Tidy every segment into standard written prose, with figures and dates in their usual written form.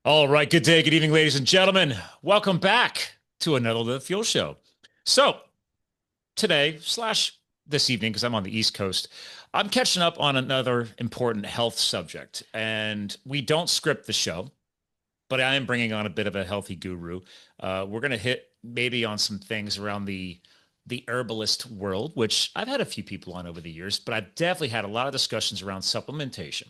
All right, good day, good evening, ladies and gentlemen. Welcome back to another Live Fuel show. So today slash this evening, because I'm on the East Coast, I'm catching up on another important health subject, and we don't script the show, but I am bringing on a bit of a healthy guru. We're going to hit maybe on some things around the herbalist world, which I've had a few people on over the years, but I've definitely had a lot of discussions around supplementation.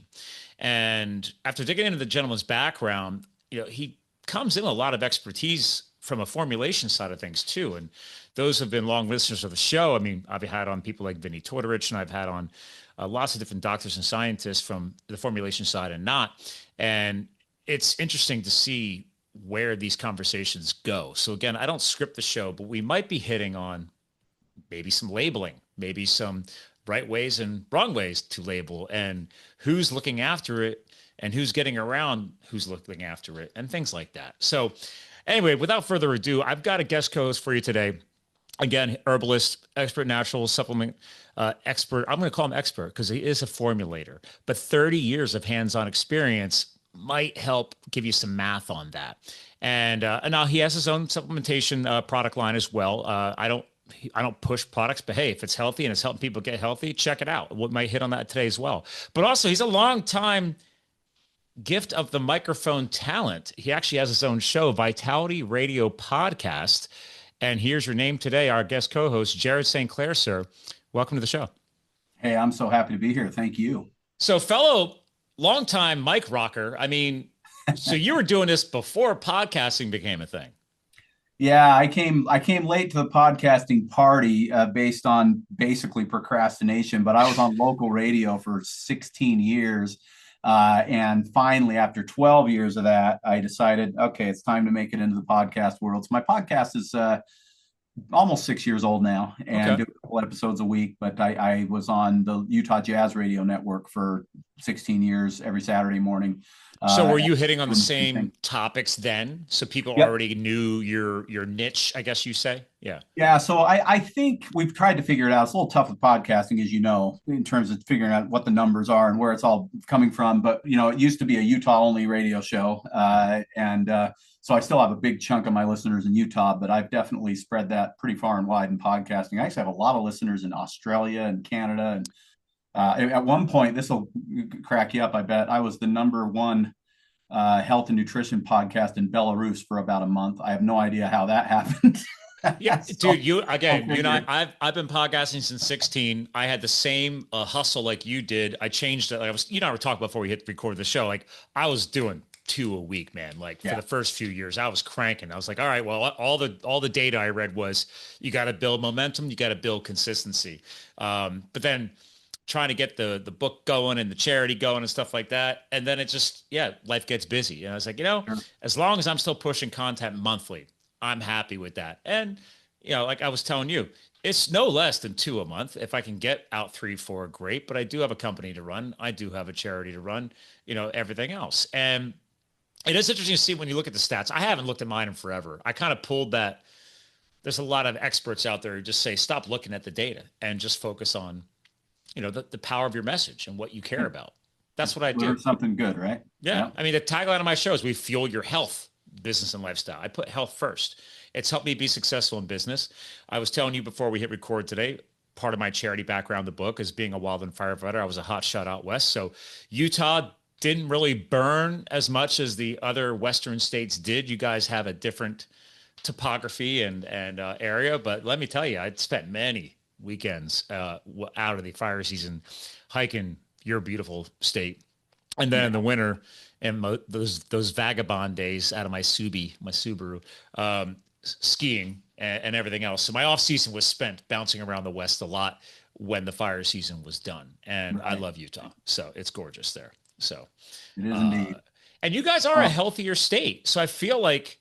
And after digging into the gentleman's background, he comes in a lot of expertise from a formulation side of things too. And those have been long listeners of the show. I mean, I've had on people like Vinny Tortorich, and I've had on lots of different doctors and scientists from the formulation side and not. And it's interesting to see where these conversations go. So again, I don't script the show, but we might be hitting on maybe some labeling, maybe some right ways and wrong ways to label, and who's looking after it and who's getting around who's looking after it and things like that. So anyway, without further ado, I've got a guest co-host for you today. Again, herbalist, expert natural supplement expert. I'm going to call him expert because he is a formulator, but 30 years of hands-on experience might help give you some math on that. And now he has his own supplementation product line as well. I don't push products, but hey, if it's healthy and it's helping people get healthy, check it out. We might hit on that today as well. But also, he's a long time gift of the microphone talent. He actually has his own show, Vitality Radio Podcast. And here's your name today, our guest co-host, Jared St. Clair, sir. Welcome to the show. Hey, I'm so happy to be here. Thank you. So, fellow longtime mic rocker, I mean, so you were doing this before podcasting became a thing. Yeah, I came late to the podcasting party based on basically procrastination, but I was on local radio for 16 years. And finally, after 12 years of that, I decided, okay, it's time to make it into the podcast world. So my podcast is almost 6 years old now and Okay. do a couple episodes a week. But I was on the Utah Jazz Radio Network for 16 years every Saturday morning. So Uh, were you hitting on the doing the same same thing. topics then? So people Yep. already knew your niche, I guess you say? Yeah. Yeah, so I think we've tried to figure it out. It's a little tough with podcasting, as you know, in terms of figuring out what the numbers are and where it's all coming from. But it used to be a Utah only radio show, and so I still have a big chunk of my listeners in Utah. But I've definitely spread that pretty far and wide in podcasting. I actually have a lot of listeners in Australia and Canada, and at one point, this will crack you up. I bet I was the number one health and nutrition podcast in Belarus for about a month. I have no idea how that happened. Yeah, So dude, you I'll again, you and figure. I've been podcasting since 16. I had the same hustle like you did. I changed it. Like I was, you know, I were talking before we hit record the show. Like I was doing two a week, man. Like for Yeah. the first few years, I was cranking. I was like, all right, well, all the data I read was you got to build momentum, you got to build consistency. But then trying to get the book going and the charity going and stuff like that. And then it just, yeah, life gets busy. And I was like, Sure. as long as I'm still pushing content monthly, I'm happy with that. And, like I was telling you, it's no less than two a month. If I can get out three, four, great. But I do have a company to run. I do have a charity to run, everything else. And it is interesting to see when you look at the stats. I haven't looked at mine in forever. I kind of pulled that. There's a lot of experts out there who just say, stop looking at the data and just focus on the power of your message and what you care about. That's what I do. Deliver something good, right? Yeah. Yeah. I mean, the tagline of my show is we fuel your health, business, and lifestyle. I put health first. It's helped me be successful in business. I was telling you before we hit record today, part of my charity background, the book, is being a wildland firefighter. I was a hot shot out west. So Utah didn't really burn as much as the other Western states did. You guys have a different topography and area. But let me tell you, I'd spent many weekends out of the fire season hiking your beautiful state, and then in the winter and those vagabond days out of my Subaru, skiing and everything else. So my off season was spent bouncing around the West a lot when the fire season was done, and I Right. love Utah, so it's gorgeous there. So, It is uh, indeed. and you guys are a Oh, healthier state, so I feel like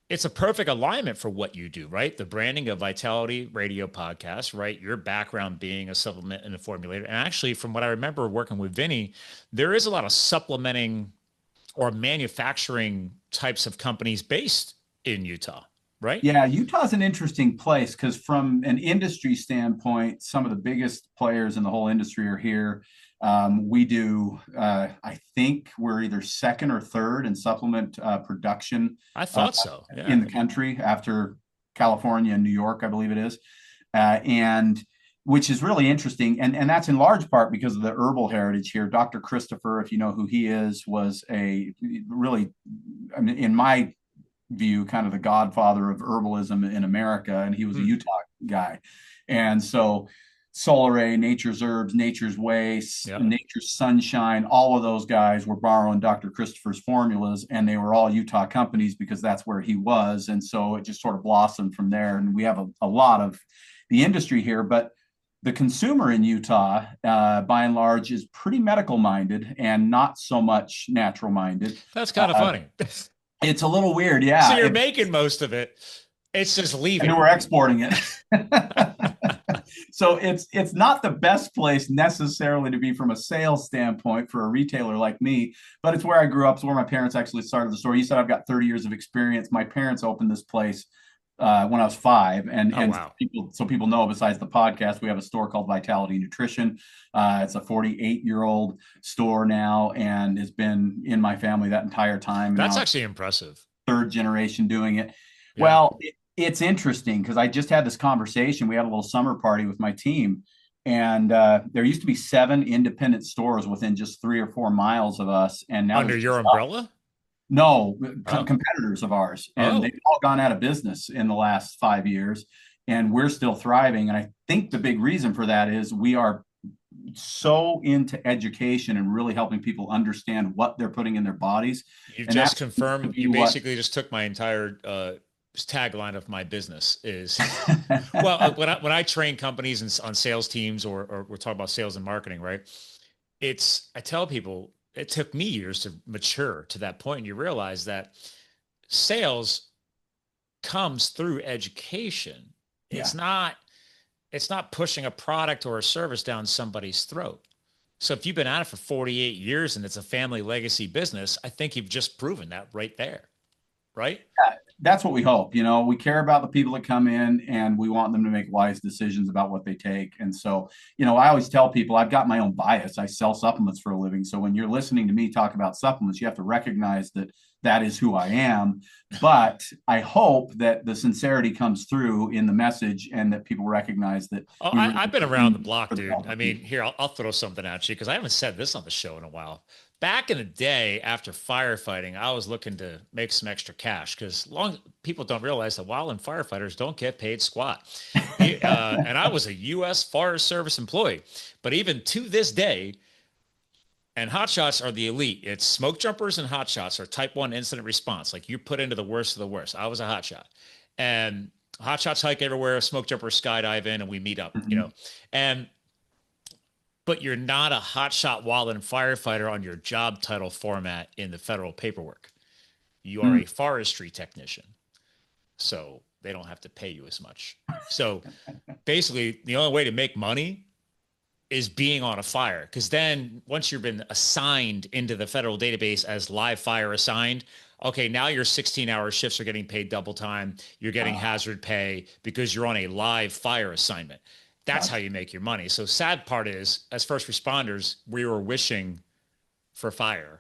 it's a perfect alignment for what you do, right? The branding of Vitality Radio Podcast, right? Your background being a supplement and a formulator. And actually, from what I remember working with Vinny, there is a lot of supplementing or manufacturing types of companies based in Utah. right? Yeah, Utah's an interesting place because from an industry standpoint, some of the biggest players in the whole industry are here. We do, I think we're either second or third in supplement production I uh, thought so. in Yeah. the country after California and New York, I believe it is. And which is really interesting. And that's in large part because of the herbal heritage here. Dr. Christopher, if you know who he is, was a really, I mean, in my view, kind of the godfather of herbalism in America, and he was a Utah guy. And so Solaray, Nature's Herbs, Nature's Way, Yeah. Nature's Sunshine, all of those guys were borrowing Dr. Christopher's formulas, and they were all Utah companies because that's where he was. And so it just sort of blossomed from there. And we have a lot of the industry here, but the consumer in Utah, by and large, is pretty medical minded and not so much natural minded. That's kind of funny. It's a little weird, So yeah. you're making most of it. It's just leaving. And then we're exporting it. So it's not the best place necessarily to be from a sales standpoint for a retailer like me, but it's where I grew up. It's where my parents actually started the store. You said I've got 30 years of experience. My parents opened this place when I was 5, and wow. people know. Besides the podcast, we have a store called Vitality Nutrition. It's a 48-year-old store now, and has been in my family that entire time. That's actually impressive. Third generation doing it. Yeah. Well, it's interesting because I just had this conversation. We had a little summer party with my team, and there used to be 7 independent stores within just 3 or 4 miles of us, and now under your umbrella. No, competitors of ours, and they've all gone out of business in the last 5 years, and we're still thriving. And I think the big reason for that is we are so into education and really helping people understand what they're putting in their bodies. You've and just confirmed. You basically just took my entire tagline of my business is well, when I train companies and on sales teams or we're talking about sales and marketing, right? I tell people, it took me years to mature to that point. And you realize that sales comes through education. Yeah. It's not pushing a product or a service down somebody's throat. So if you've been at it for 48 years and it's a family legacy business, I think you've just proven that right there. Right? Yeah, that's what we hope. You know, we care about the people that come in and we want them to make wise decisions about what they take. And so, you know, I always tell people I've got my own bias. I sell supplements for a living. So when you're listening to me talk about supplements, you have to recognize that that is who I am. But I hope that the sincerity comes through in the message and that people recognize that. I've been around the block, dude. I mean, here, I'll throw something at you because I haven't said this on the show in a while. Back in the day after firefighting, I was looking to make some extra cash because people don't realize that wildland firefighters don't get paid squat. And I was a U.S. Forest Service employee. But even to this day, and hotshots are the elite. It's smoke jumpers and hotshots are type 1 incident response. Like you put into the worst of the worst. I was a hotshot. And hotshots hike everywhere, smoke jumpers skydive in, and we meet up, you know. But you're not a hotshot wildland firefighter on your job title format in the federal paperwork. You are a forestry technician. So they don't have to pay you as much. So basically, the only way to make money is being on a fire. Because then once you've been assigned into the federal database as live fire assigned, okay, now your 16-hour shifts are getting paid double time. You're getting hazard pay because you're on a live fire assignment. That's how you make your money. So sad part is, as first responders, we were wishing for fire.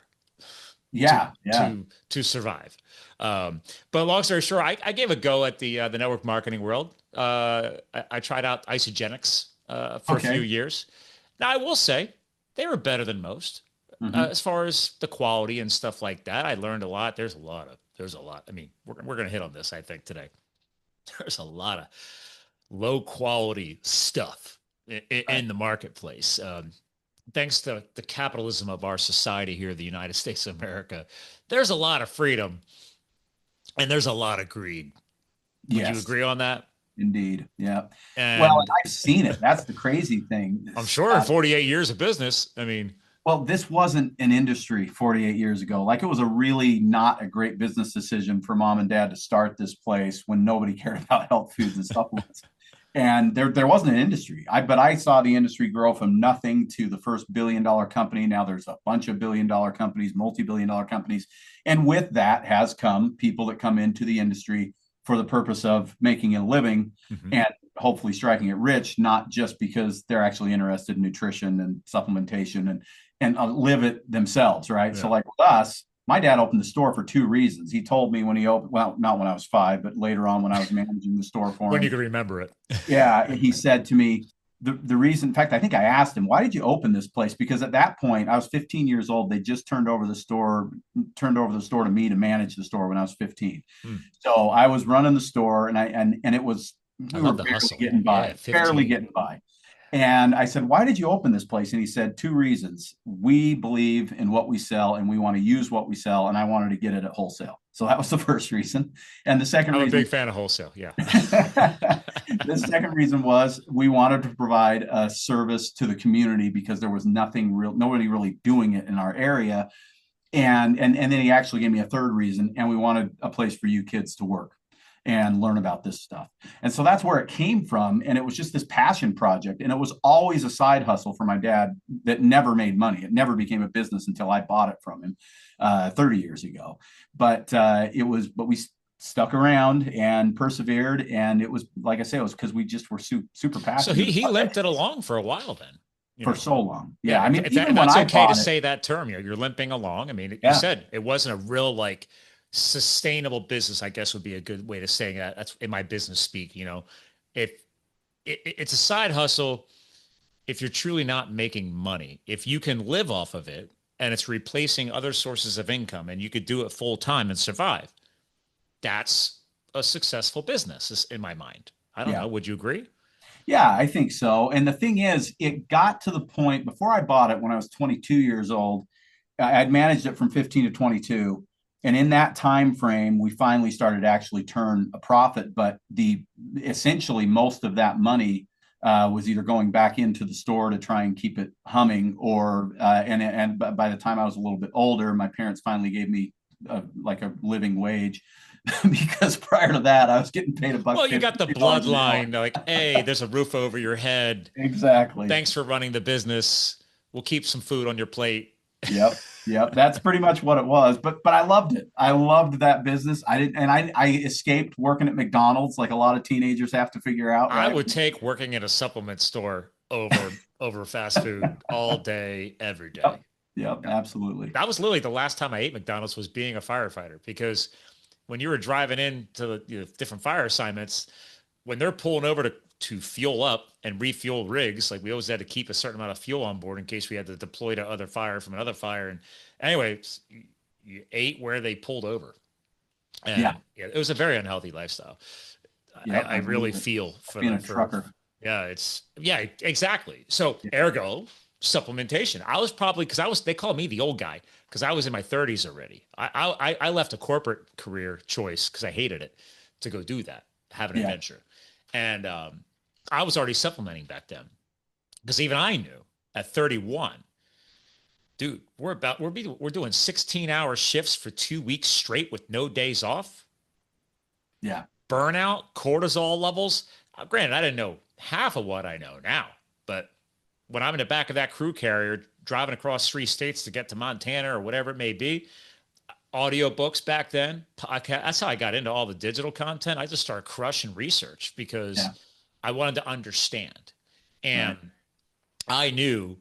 To survive. But long story short, I gave a go at the network marketing world. I tried out Isogenics for a few years. Now I will say they were better than most as far as the quality and stuff like that. I learned a lot. There's a lot. I mean, we're going to hit on this, I think, today. There's a lot of low quality stuff in the marketplace. Thanks to the capitalism of our society here in the United States of America, there's a lot of freedom and there's a lot of greed. Would you agree on that? Indeed. Yeah. And well, I've seen it. That's the crazy thing. I'm sure in 48 years of business, I mean, well, this wasn't an industry 48 years ago. Like it was a really not a great business decision for mom and dad to start this place when nobody cared about health foods and supplements. And there wasn't an industry. But I saw the industry grow from nothing to the first billion-dollar company. Now there's a bunch of billion-dollar companies, multi-billion-dollar companies. And with that has come people that come into the industry for the purpose of making a living Hmm. and hopefully striking it rich, not just because they're actually interested in nutrition and supplementation and live it themselves, right? So Yeah. like with us, my dad opened the store for two reasons. He told me when he opened, well, not when I was 5, but later on when I was managing the store for When you him. can remember it. Yeah, he said to me, the reason, in fact, I think I asked him, why did you open this place? Because at that point, I was 15 years old. They just turned over the store to me to manage the store when I was 15. Hmm. So I was running the store and it was, I we were love the barely hustle, getting man. by, Yeah, barely 15. getting by. And I said, why did you open this place? And he said, two reasons. We believe in what we sell and we want to use what we sell. And I wanted to get it at wholesale. So that was the first reason. And the second I'm a big reason, fan of wholesale. Yeah. the second reason was we wanted to provide a service to the community because there was nobody really doing it in our area. And then he actually gave me a third reason, and we wanted a place for you kids to work and learn about this stuff. And so that's where it came from. And it was just this passion project. And it was always a side hustle for my dad that never made money. It never became a business until I bought it from him 30 years ago. But we stuck around and persevered. And it was, like I say, it was because we just were super So passionate he about limped it it along for a while then, you for know. so long. Yeah. Yeah, I mean, and even when that's I okay to bought it, say that term. You're limping along. I mean, you yeah, said it wasn't a real like sustainable business, I guess would be a good way to say that. That's in my business speak, If it's a side hustle, if you're truly not making money, if you can live off of it and it's replacing other sources of income and you could do it full time and survive, that's a successful business in my mind. I don't yeah. know. Would you agree? Yeah, I think so. And the thing is, it got to the point before I bought it when I was 22 years old. I'd managed it from 15 to 22. And in that time frame, we finally started to actually turn a profit. But the essentially most of that money was either going back into the store to try and keep it humming, or and by the time I was a little bit older, my parents finally gave me like a living wage because prior to that, I was getting paid a buck Well, you fifty got the dollars an hour. bloodline, like, hey, there's a roof over your head. Exactly. Thanks for running the business. We'll keep some food on your plate. Yep. Yep. That's pretty much what it was. But I loved it. I loved that business. I didn't, and I escaped working at McDonald's like a lot of teenagers have to figure out, I right? would take working at a supplement store over fast food all day, every day. Yep. Yep. Absolutely. That was literally the last time I ate McDonald's was being a firefighter because when you were driving into the different fire assignments, when they're pulling over to fuel up and refuel rigs, like we always had to keep a certain amount of fuel on board in case we had to deploy to other fire from another fire. And anyway, you ate where they pulled over. Yeah. And yeah, it was a very unhealthy lifestyle. Yep. I I really believe it. feel for Being the a trucker. yeah, yeah, exactly. So Yeah. ergo supplementation. I was probably because they call me the old guy because I was in my 30s already. I left a corporate career choice because I hated it to go do that, have an Yeah. adventure, and I was already supplementing back then because even I knew at 31, dude, we're doing 16-hour shifts for 2 weeks straight with no days off. Yeah. Burnout, cortisol levels. Granted, I didn't know half of what I know now, but when I'm in the back of that crew carrier driving across 3 states to get to Montana or whatever it may be, audiobooks back then, podcast, that's how I got into all the digital content. I just started crushing research because Yeah. I wanted to understand. Right. And I knew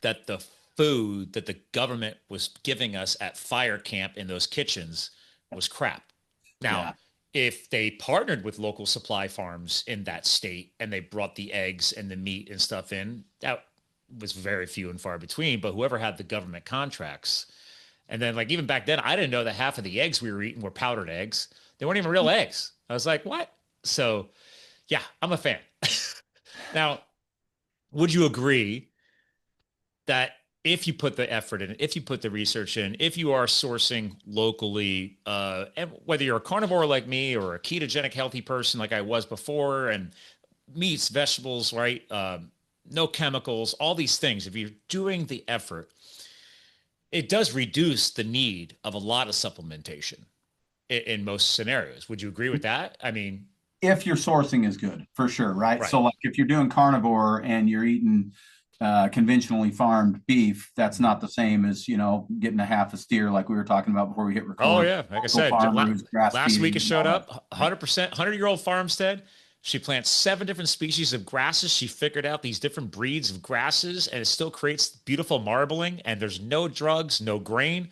that the food that the government was giving us at fire camp in those kitchens was crap. Now, Yeah. if they partnered with local supply farms in that state and they brought the eggs and the meat and stuff in, that was very few and far between. But whoever had the government contracts, and then like even back then, I didn't know that half of the eggs we were eating were powdered eggs. They weren't even real eggs. I was like, what? So yeah, I'm a fan. Now, would you agree that if you put the effort in, if you put the research in, if you are sourcing locally, and whether you're a carnivore like me or a ketogenic healthy person like I was before, and meats, vegetables, right? No chemicals, all these things, if you're doing the effort, it does reduce the need of a lot of supplementation in most scenarios. Would you agree with that? I mean, If your sourcing is good, for sure, right? right. So, like, if you're doing carnivore and you're eating conventionally farmed beef, that's not the same as, getting a half a steer like we were talking about before we hit Oh record. yeah, like I Local said, farmer who's grass last week feeding it and showed all that. up 100%, 100-year-old farmstead. She plants 7 different species of grasses. She figured out these different breeds of grasses, and it still creates beautiful marbling. And there's no drugs, no grain.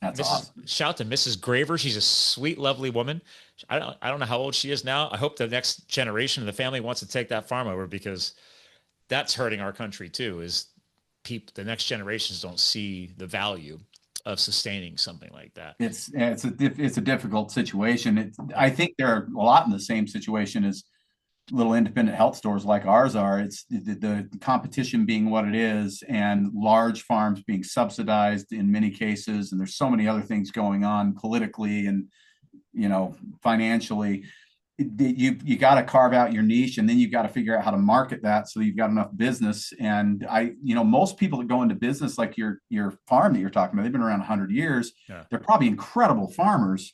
That's Mrs. awesome. Shout to Mrs. Graver. She's a sweet, lovely woman. I don't know how old she is now. I hope the next generation of the family wants to take that farm over because that's hurting our country too. Is the next generations don't see the value of sustaining something like that. It's a difficult situation. Yeah. I think they're a lot in the same situation as little independent health stores like ours are. It's the competition being what it is, and large farms being subsidized in many cases, and there's so many other things going on politically and financially. You got to carve out your niche, and then you've got to figure out how to market that so you've got enough business. And most people that go into business like your farm that you're talking about, they've been around 100 years. Yeah. They're probably incredible farmers,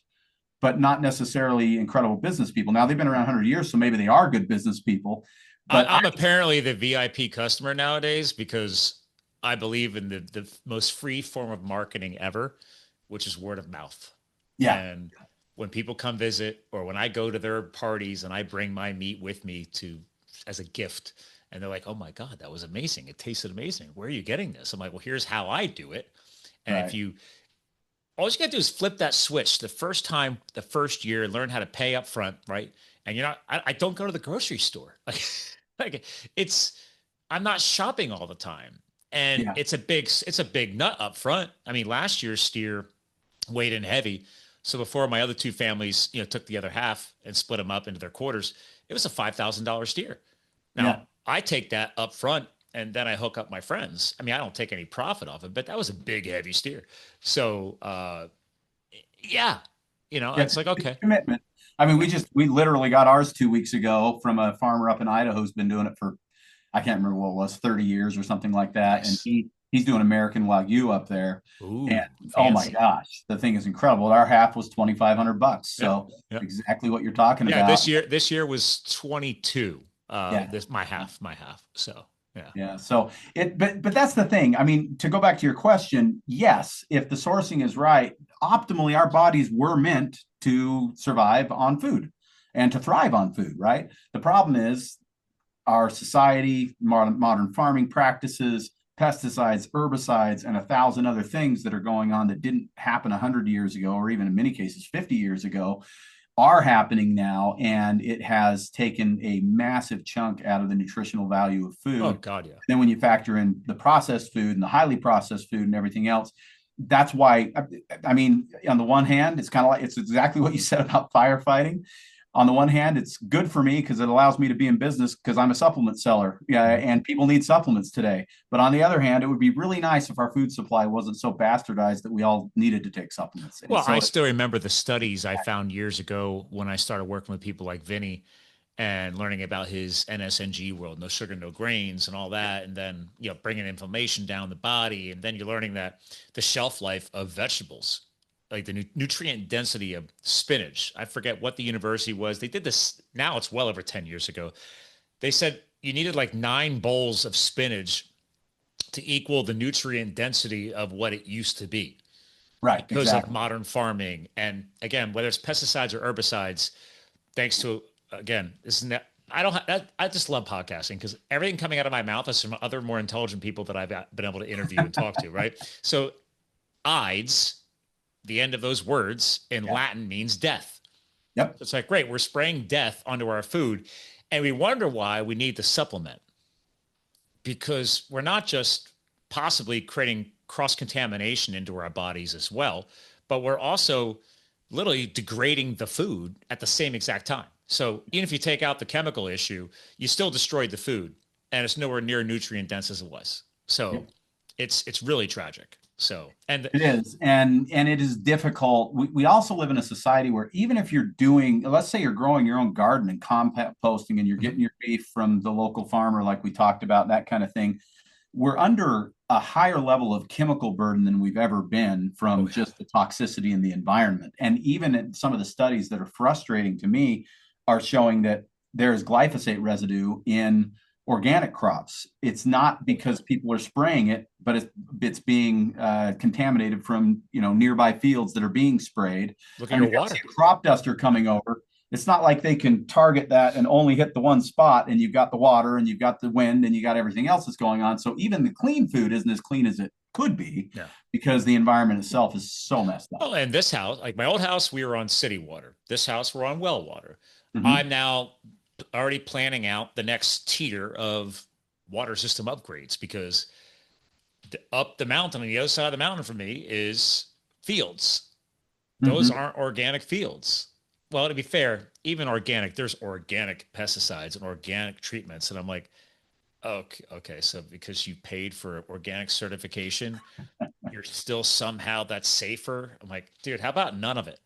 but not necessarily incredible business people. Now they've been around 100 years, so maybe they are good business people. But I'm apparently the VIP customer nowadays because I believe in the most free form of marketing ever, which is word of mouth. yeah, And when people come visit or when I go to their parties and I bring my meat with me as a gift, and they're like, "Oh my God, that was amazing. It tasted amazing. Where are you getting this?" I'm like, "Well, here's how I do it." And right. all you got to do is flip that switch the first time, the first year, learn how to pay up front, right? And I don't go to the grocery store. Like I'm not shopping all the time. And Yeah, it's a big nut up front. I mean, last year's steer weighed in heavy. So before my other two families, took the other half and split them up into their quarters, it was a $5,000 steer. yeah. Now I take that up front and then I hook up my friends. I mean, I don't take any profit off it, but that was a big, heavy steer. So, yeah, Yeah, it's like, it's okay. commitment. I mean, we literally got ours 2 weeks ago from a farmer up in Idaho who's been doing it for, I can't remember what it was, 30 years or something like that. And Nice. he's doing American Wagyu up there. And Ooh, oh my fancy. gosh, the thing is incredible. Our half was $2,500. Yep. So Yep. exactly what you're talking Yeah. about. This year was 22. Yeah. My half. So yeah. Yeah. So but that's the thing. I mean, to go back to your question, yes, if the sourcing is right, optimally, our bodies were meant to survive on food and to thrive on food, right? The problem is our society, modern farming practices, pesticides, herbicides, and 1,000 other things that are going on that didn't happen 100 years ago, or even in many cases 50 years ago, are happening now, and it has taken a massive chunk out of the nutritional value of Oh food. God, yeah. Then when you factor in the processed food and the highly processed food and everything else, that's why, I mean, on the one hand, it's kind of like, it's exactly what you said about firefighting. On the one hand, it's good for me because it allows me to be in business because I'm a supplement seller. Yeah, and people need supplements today. But on the other hand, it would be really nice if our food supply wasn't so bastardized that we all needed to take supplements. And Well, so I still remember the studies I found years ago when I started working with people like Vinny and learning about his NSNG world, no sugar, no grains, and all that, and then bringing inflammation down the body, and then you're learning that the shelf life of vegetables, like the nutrient density of spinach. I forget what the university was. They did this now. It's well over 10 years ago. They said you needed like 9 bowls of spinach to equal the nutrient density of what it used to be right, because of exactly. modern farming. And again, whether it's pesticides or herbicides, thanks to, again, this is not, I don't, I just love podcasting because everything coming out of my mouth is from other more intelligent people that I've been able to interview and talk to. Right. So ides, the end of those words in Yeah. Latin means death. Yep. It's like, great, we're spraying death onto our food. And we wonder why we need to supplement because we're not just possibly creating cross contamination into our bodies as well, but we're also literally degrading the food at the same exact time. So even if you take out the chemical issue, you still destroyed the food and it's nowhere near nutrient dense as it was. So Yep. it's really tragic. So, and It is, and it is difficult. We also live in a society where even if you're doing, let's say you're growing your own garden and composting, and you're Mhm. getting your beef from the local farmer, like we talked about, that kind of thing, we're under a higher level of chemical burden than we've ever been Oh from yeah. just the toxicity in the environment. And even in some of the studies that are frustrating to me are showing that there's glyphosate residue in organic crops. It's not because people are spraying it, but it's being contaminated from nearby fields that are being sprayed. Look I at mean, your if you water. see a crop duster coming over, it's not like they can target that and only hit the one spot, and you've got the water and you've got the wind and you got everything else that's going on. So even the clean food isn't as clean as it could be, Yeah. because the environment itself is so messed up. Oh, and this house, like my old house, we were on city water. This house, we're on well water. Mm-hmm. I'm now already planning out the next tier of water system upgrades because up the mountain, on the other side of the mountain for me is fields. Those Mm-hmm. aren't organic fields. Well, to be fair, even organic, there's organic pesticides and organic treatments. And I'm like, okay, so because you paid for organic certification, you're still somehow that's safer. I'm like, dude, how about none of it?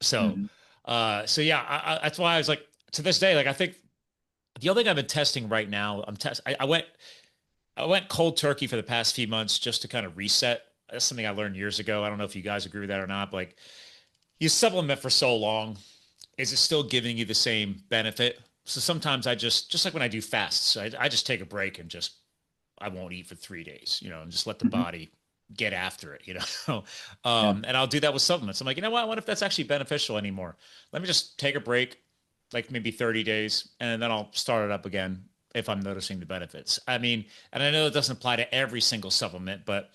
So, Mm-hmm. so yeah, that's why I was like, to this day, like I think the only thing I've been testing right now, I went cold turkey for the past few months just to kind of reset. That's something I learned years ago. I don't know if you guys agree with that or not. But like you supplement for so long, is it still giving you the same benefit? So sometimes I just like when I do fasts, I just take a break and just I won't eat for 3 days, and just let the Mm-hmm. body get after it, Yeah. and I'll do that with supplements. I'm like, you know what? What if that's actually beneficial anymore? Let me just take a break, like maybe 30 days, and then I'll start it up again if I'm noticing the benefits. I mean, and I know it doesn't apply to every single supplement, but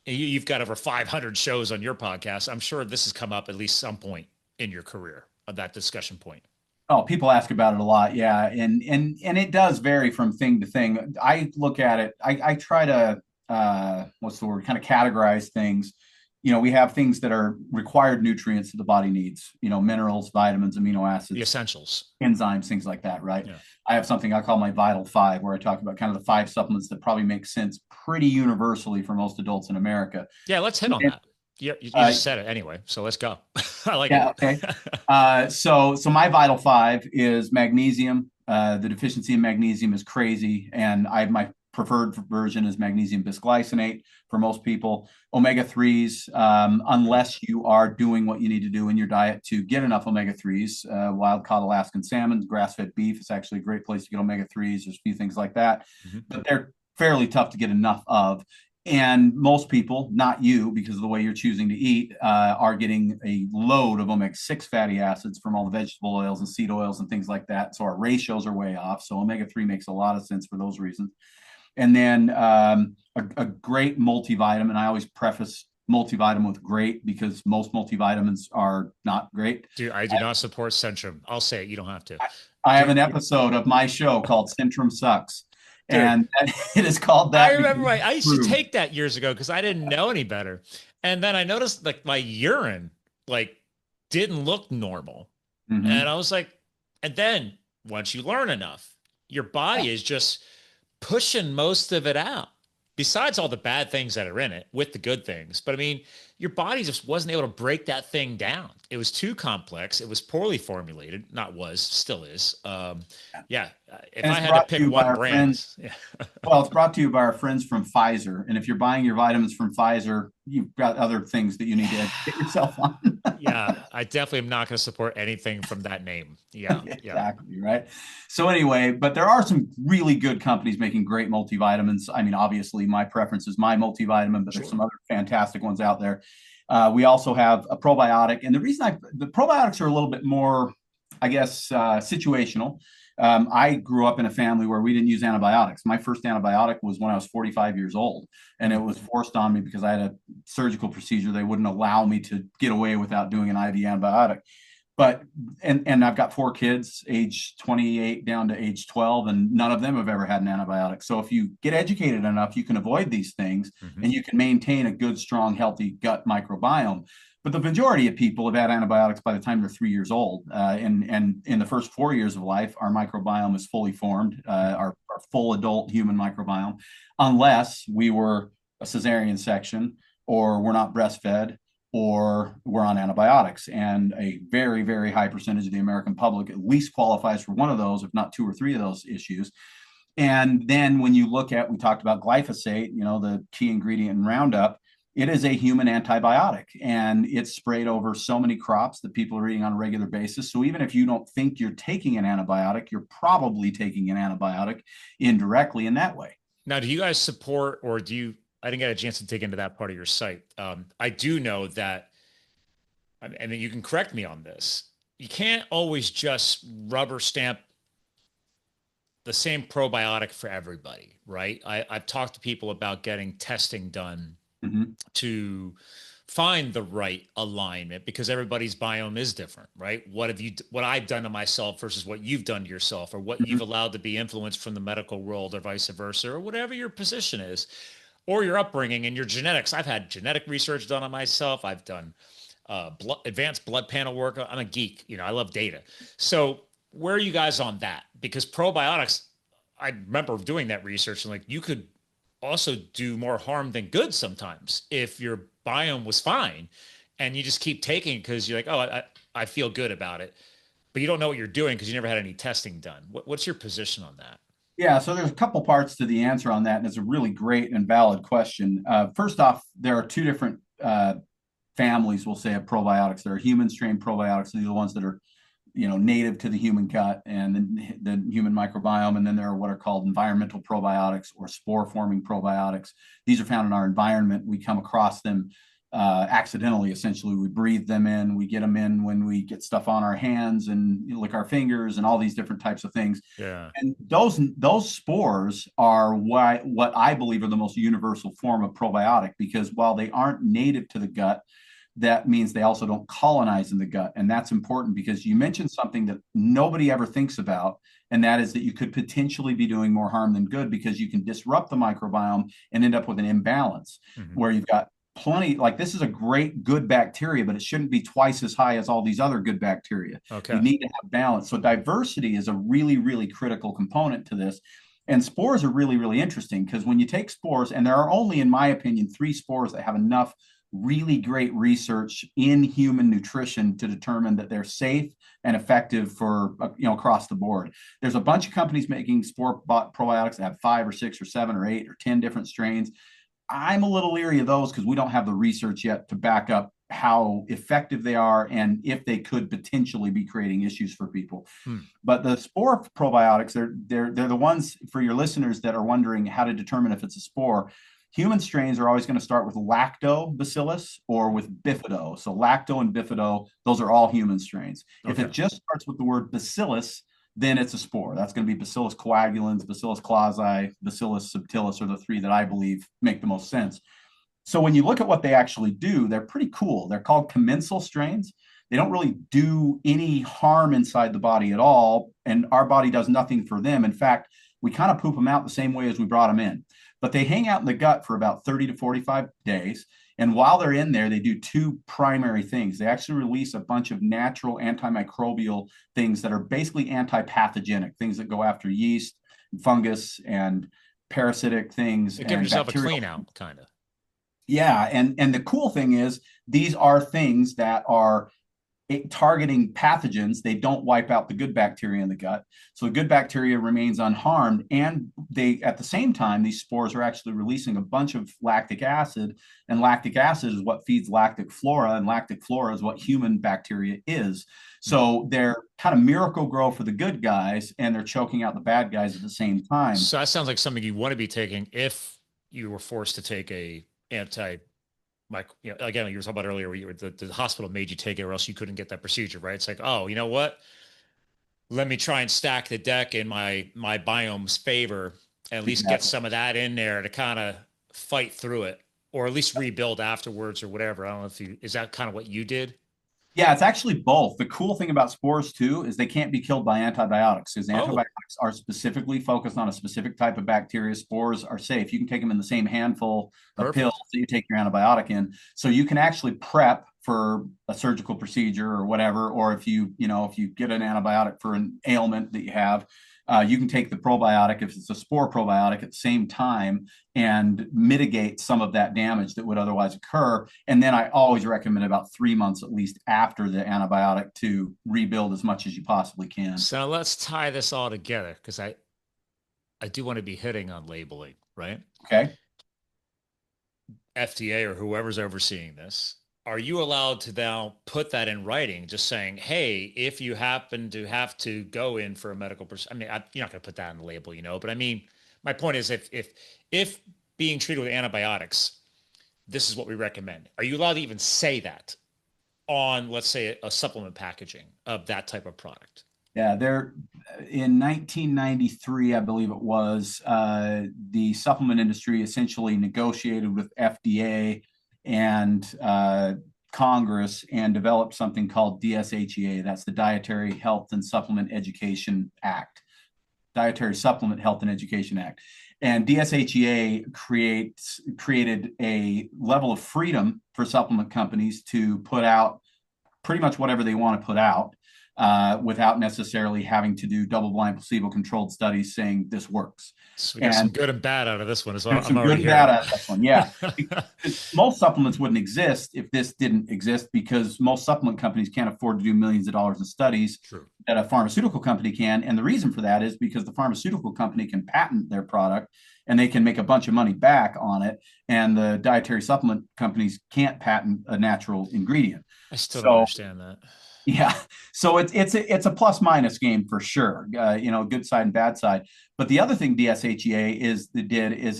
you've got over 500 shows on your podcast. I'm sure this has come up at least some point in your career of that discussion point. Oh, people ask about it a lot, yeah, and it does vary from thing to thing. I look at it. I try to what's the word? Kind of categorize things. We have things that are required nutrients that the body needs. Minerals, vitamins, amino The acids, essentials. enzymes, things like that. Right. Yeah. I have something I call my Vital Five, where I talk about kind of the 5 supplements that probably make sense pretty universally for most adults in America. Yeah, let's hit on And, that. You uh, just said it anyway, so let's go. I like yeah. it. Okay. So my Vital Five is magnesium. The deficiency in magnesium is crazy, and my preferred version is magnesium bisglycinate for most people. Omega threes, unless you are doing what you need to do in your diet to get enough omega threes. Wild caught Alaskan salmon, grass fed beef is actually a great place to get omega threes. There's a few things like that, Mhm. but they're fairly tough to get enough of. And most people, not you, because of the way you're choosing to eat, are getting a load of omega-6 fatty acids from all the vegetable oils and seed oils and things like that. So our ratios are way off. So omega-3 makes a lot of sense for those reasons. And then a great multivitamin. I always preface multivitamin with great because most multivitamins are not great. I do not support Centrum. I'll say it. You don't have to. I have Do, an episode of my show called Centrum Sucks. dude, And it is called I that because remember I it's used to true. take that years ago because I didn't know any better. And then I noticed like my urine like didn't look normal. And Mm-hmm. I was like, and then once you learn enough, your body is just pushing most of it out. Besides all the bad things that are in it with the good things. But I mean, your body just wasn't able to break that thing down. It was too complex. It was poorly formulated. Not was, still is. Yeah. If And I it's had to brought to pick you by one our brand, friends. yeah. Well, it's brought to you by our friends from Pfizer. And if you're buying your vitamins from Pfizer, you've got other things that you need to educate yourself on. Yeah, I definitely am not going to support anything from that name. Yeah, yeah. Exactly, right? So anyway, but there are some really good companies making great multivitamins. I mean, obviously my preference is my multivitamin, but there's Sure. some other fantastic ones out there. We also have a probiotic, and the probiotics are a little bit more, I guess, situational. I grew up in a family where we didn't use antibiotics. My first antibiotic was when I was 45 years old, and it Mm. was forced on me because I had a surgical procedure. They wouldn't allow me to get away without doing an IV antibiotic. But and I've got 4 kids, age 28 down to age 12, and none of them have ever had an antibiotic. So if you get educated enough, you can avoid these things, Mhm. and you can maintain a good, strong, healthy gut microbiome. But the majority of people have had antibiotics by the time they're 3 years old, and in the first 4 years of life, our microbiome is fully formed, our full adult human microbiome, unless we were a cesarean section or we're not breastfed or we're on antibiotics. And a very, very high percentage of the American public at least qualifies for one of those, if not two or three of those issues. And then when you look at, we talked about glyphosate, the key ingredient in Roundup. It is a human antibiotic, and it's sprayed over so many crops that people are eating on a regular basis. So even if you don't think you're taking an antibiotic, you're probably taking an antibiotic indirectly in that way. Now, do you guys support, or do you? I didn't get a chance to dig into that part of your site. I do know that, I mean, you can correct me on this. You can't always just rubber stamp the same probiotic for everybody, right? I've talked to people about getting testing done Mm-hmm. to find the right alignment because everybody's biome is different, right? What I've done to myself versus what you've done to yourself, or what Mm-hmm. you've allowed to be influenced from the medical world, or vice versa, or whatever your position is, or your upbringing and your genetics. I've had genetic research done on myself. I've done advanced blood panel work. I'm a geek. I love data. So where are you guys on that? Because probiotics, I remember doing that research, and like, you could also do more harm than good sometimes if your biome was fine and you just keep taking it because you're like, oh, I feel good about it, but you don't know what you're doing because you never had any testing done. What's your position on that? Yeah, so there's a couple parts to the answer on that, and it's a really great and valid question. First off, there are two different families, we'll say, of probiotics. There are human strain probiotics. These are the ones that are, native to the human gut and the human microbiome. And then there are what are called environmental probiotics or spore forming probiotics. These are found in our environment. We come across them accidentally. Essentially, we breathe them in. We get them in when we get stuff on our hands and lick our fingers and all these different types of things. Yeah. And those spores are what I believe are the most universal form of probiotic, because while they aren't native to the gut, that means they also don't colonize in the gut. And that's important because you mentioned something that nobody ever thinks about. And that is that you could potentially be doing more harm than good, because you can disrupt the microbiome and end up with an imbalance Mm-hmm. where you've got plenty, like, this is a great good bacteria, but it shouldn't be twice as high as all these other good bacteria. You Okay. need to have balance. So diversity is a really, really critical component to this. And spores are really, really interesting, because when you take spores, and there are only, in my opinion, 3 spores that have enough really great research in human nutrition to determine that they're safe and effective for, across the board. There's a bunch of companies making spore probiotics that have 5 or 6 or 7 or 8 or 10 different strains. I'm a little leery of those because we don't have the research yet to back up how effective they are and if they could potentially be creating issues for people. Hmm. But the spore probiotics, they're the ones, for your listeners that are wondering how to determine if it's a spore. Human strains are always going to start with lactobacillus or with bifido. So lacto and bifido, those are all human strains. If Okay. it just starts with the word bacillus, then it's a spore. That's going to be Bacillus coagulans, Bacillus clausii, Bacillus subtilis are the 3 that I believe make the most sense. So when you look at what they actually do, they're pretty cool. They're called commensal strains. They don't really do any harm inside the body at all, and our body does nothing for them. In fact, we kind of poop them out the same way as we brought them in. But they hang out in the gut for about 30 to 45 days. And while they're in there, they do 2 primary things. They actually release a bunch of natural antimicrobial things that are basically anti-pathogenic, things that go after yeast, fungus, and parasitic things You're giving and yourself a bacterial. clean out, kind of. Yeah, and the cool thing is these are things that are targeting pathogens. They don't wipe out the good bacteria in the gut. So the good bacteria remains unharmed. And they, at the same time, these spores are actually releasing a bunch of lactic acid. And lactic acid is what feeds lactic flora. And lactic flora is what human bacteria is. Hmm. So they're kind of miracle grow for the good guys, and they're choking out the bad guys at the same time. So that sounds like something you want to be taking if you were forced to take a anti, like, again, you were talking about earlier where the hospital made you take it or else you couldn't get that procedure, right? It's like, oh, you know what? Let me try and stack the deck in my biome's favor and at least get Exactly. some of that in there to kind of fight through it, or at least rebuild afterwards or whatever. I don't know if is that kind of what you did? Yeah, it's actually both. The cool thing about spores too is they can't be killed by antibiotics, because Oh, antibiotics are specifically focused on a specific type of bacteria. Spores are safe. You can take them in the same handful of pills perfect. that you take your antibiotic in. So you can actually prep for a surgical procedure or whatever, or if you get an antibiotic for an ailment that you have, you can take the probiotic, if it's a spore probiotic, at the same time and mitigate some of that damage that would otherwise occur. And then I always recommend about 3 months at least after the antibiotic to rebuild as much as you possibly can. So let's tie this all together because I do want to be hitting on labeling, right? Okay. FDA or whoever's overseeing this, are you allowed to now put that in writing, just saying, hey, if you happen to have to go in for a medical procedure, I mean, you're not going to put that on the label, but I mean, my point is if being treated with antibiotics, this is what we recommend. Are you allowed to even say that on, let's say, a supplement packaging of that type of product? Yeah, there in 1993, I believe it was, the supplement industry essentially negotiated with FDA and Congress and developed something called DSHEA. That's the Dietary Health and Supplement Education Act, Dietary Supplement Health and Education Act. And DSHEA created a level of freedom for supplement companies to put out pretty much whatever they want to put out, without necessarily having to do double-blind placebo-controlled studies saying this works. So we got some good and bad out of this one as well. Some good and bad out of this one, yeah. Most supplements wouldn't exist if this didn't exist, because most supplement companies can't afford to do millions of dollars in studies. True. That a pharmaceutical company can. And the reason for that is because the pharmaceutical company can patent their product and they can make a bunch of money back on it. And the dietary supplement companies can't patent a natural ingredient. I still don't understand that. Yeah, so it's a plus minus game for sure. Good side and bad side. But the other thing DSHEA is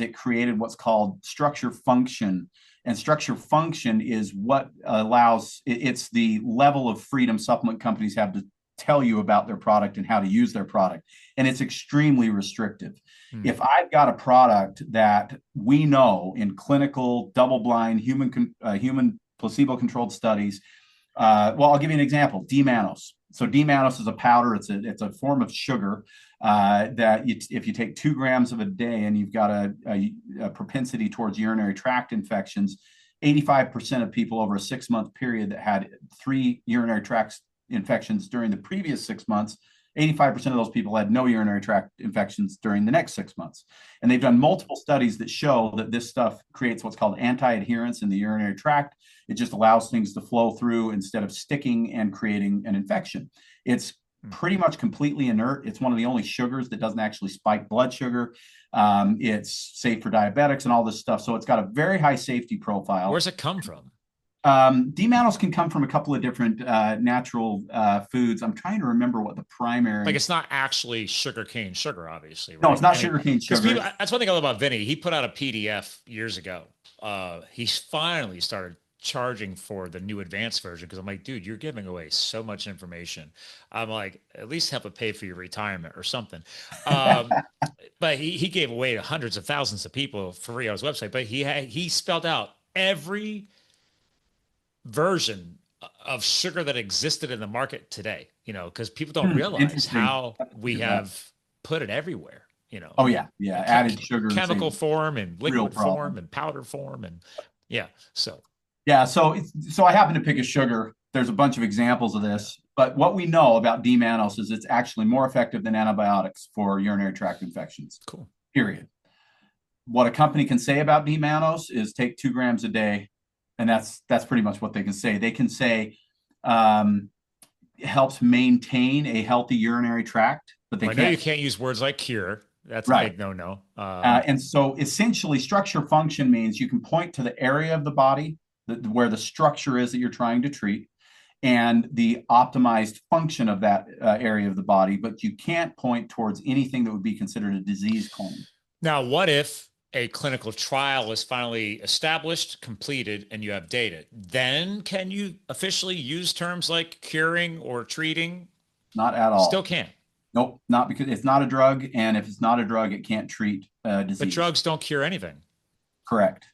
it created what's called structure function, and structure function is what allows it's the level of freedom supplement companies have to tell you about their product and how to use their product, and it's extremely restrictive. If I've got a product that we know in clinical double-blind human placebo-controlled studies. Well, I'll give you an example. D-mannose. So D-mannose is a powder. It's a form of sugar that if you take 2 grams of a day and you've got a propensity towards urinary tract infections, 85% of people over a 6-month period that had 3 urinary tract infections during the previous 6 months, 85% of those people had no urinary tract infections during the next 6 months. And they've done multiple studies that show that this stuff creates what's called anti-adherence in the urinary tract. It just allows things to flow through instead of sticking and creating an infection. It's pretty much completely inert. It's one of the only sugars that doesn't actually spike blood sugar. It's safe for diabetics and all this stuff. So it's got a very high safety profile. Where's it come from? D-mannose can come from a couple of different natural foods. I'm trying to remember what the primary. Like, it's not actually sugarcane sugar, obviously. Right? No, it's not sugarcane sugar. That's one thing I love about Vinny. He put out a PDF years ago. He finally started charging for the new advanced version, because I'm like, dude, you're giving away so much information. I'm like, at least help it pay for your retirement or something. But he gave away to hundreds of thousands of people for free on his website. But he spelled out every version of sugar that existed in the market today, because people don't realize how we have put it everywhere, Oh yeah. Added sugar, chemical form and liquid form and powder form. And so I happen to pick a sugar. There's a bunch of examples of this, but what we know about D-mannose is it's actually more effective than antibiotics for urinary tract infections. Cool. Period. What a company can say about D-mannose is take 2 grams a day. And that's pretty much what they can say. They can say helps maintain a healthy urinary tract, but they know you can't use words like cure. That's a big no-no. And so essentially structure function means you can point to the area of the body where the structure is that you're trying to treat and the optimized function of that area of the body, but you can't point towards anything that would be considered a disease claim. Now, what if a clinical trial is finally established, completed, and you have data? Then can you officially use terms like curing or treating? Not at all. Still can't. Nope, not because it's not a drug. And if it's not a drug, it can't treat disease. But drugs don't cure anything. Correct.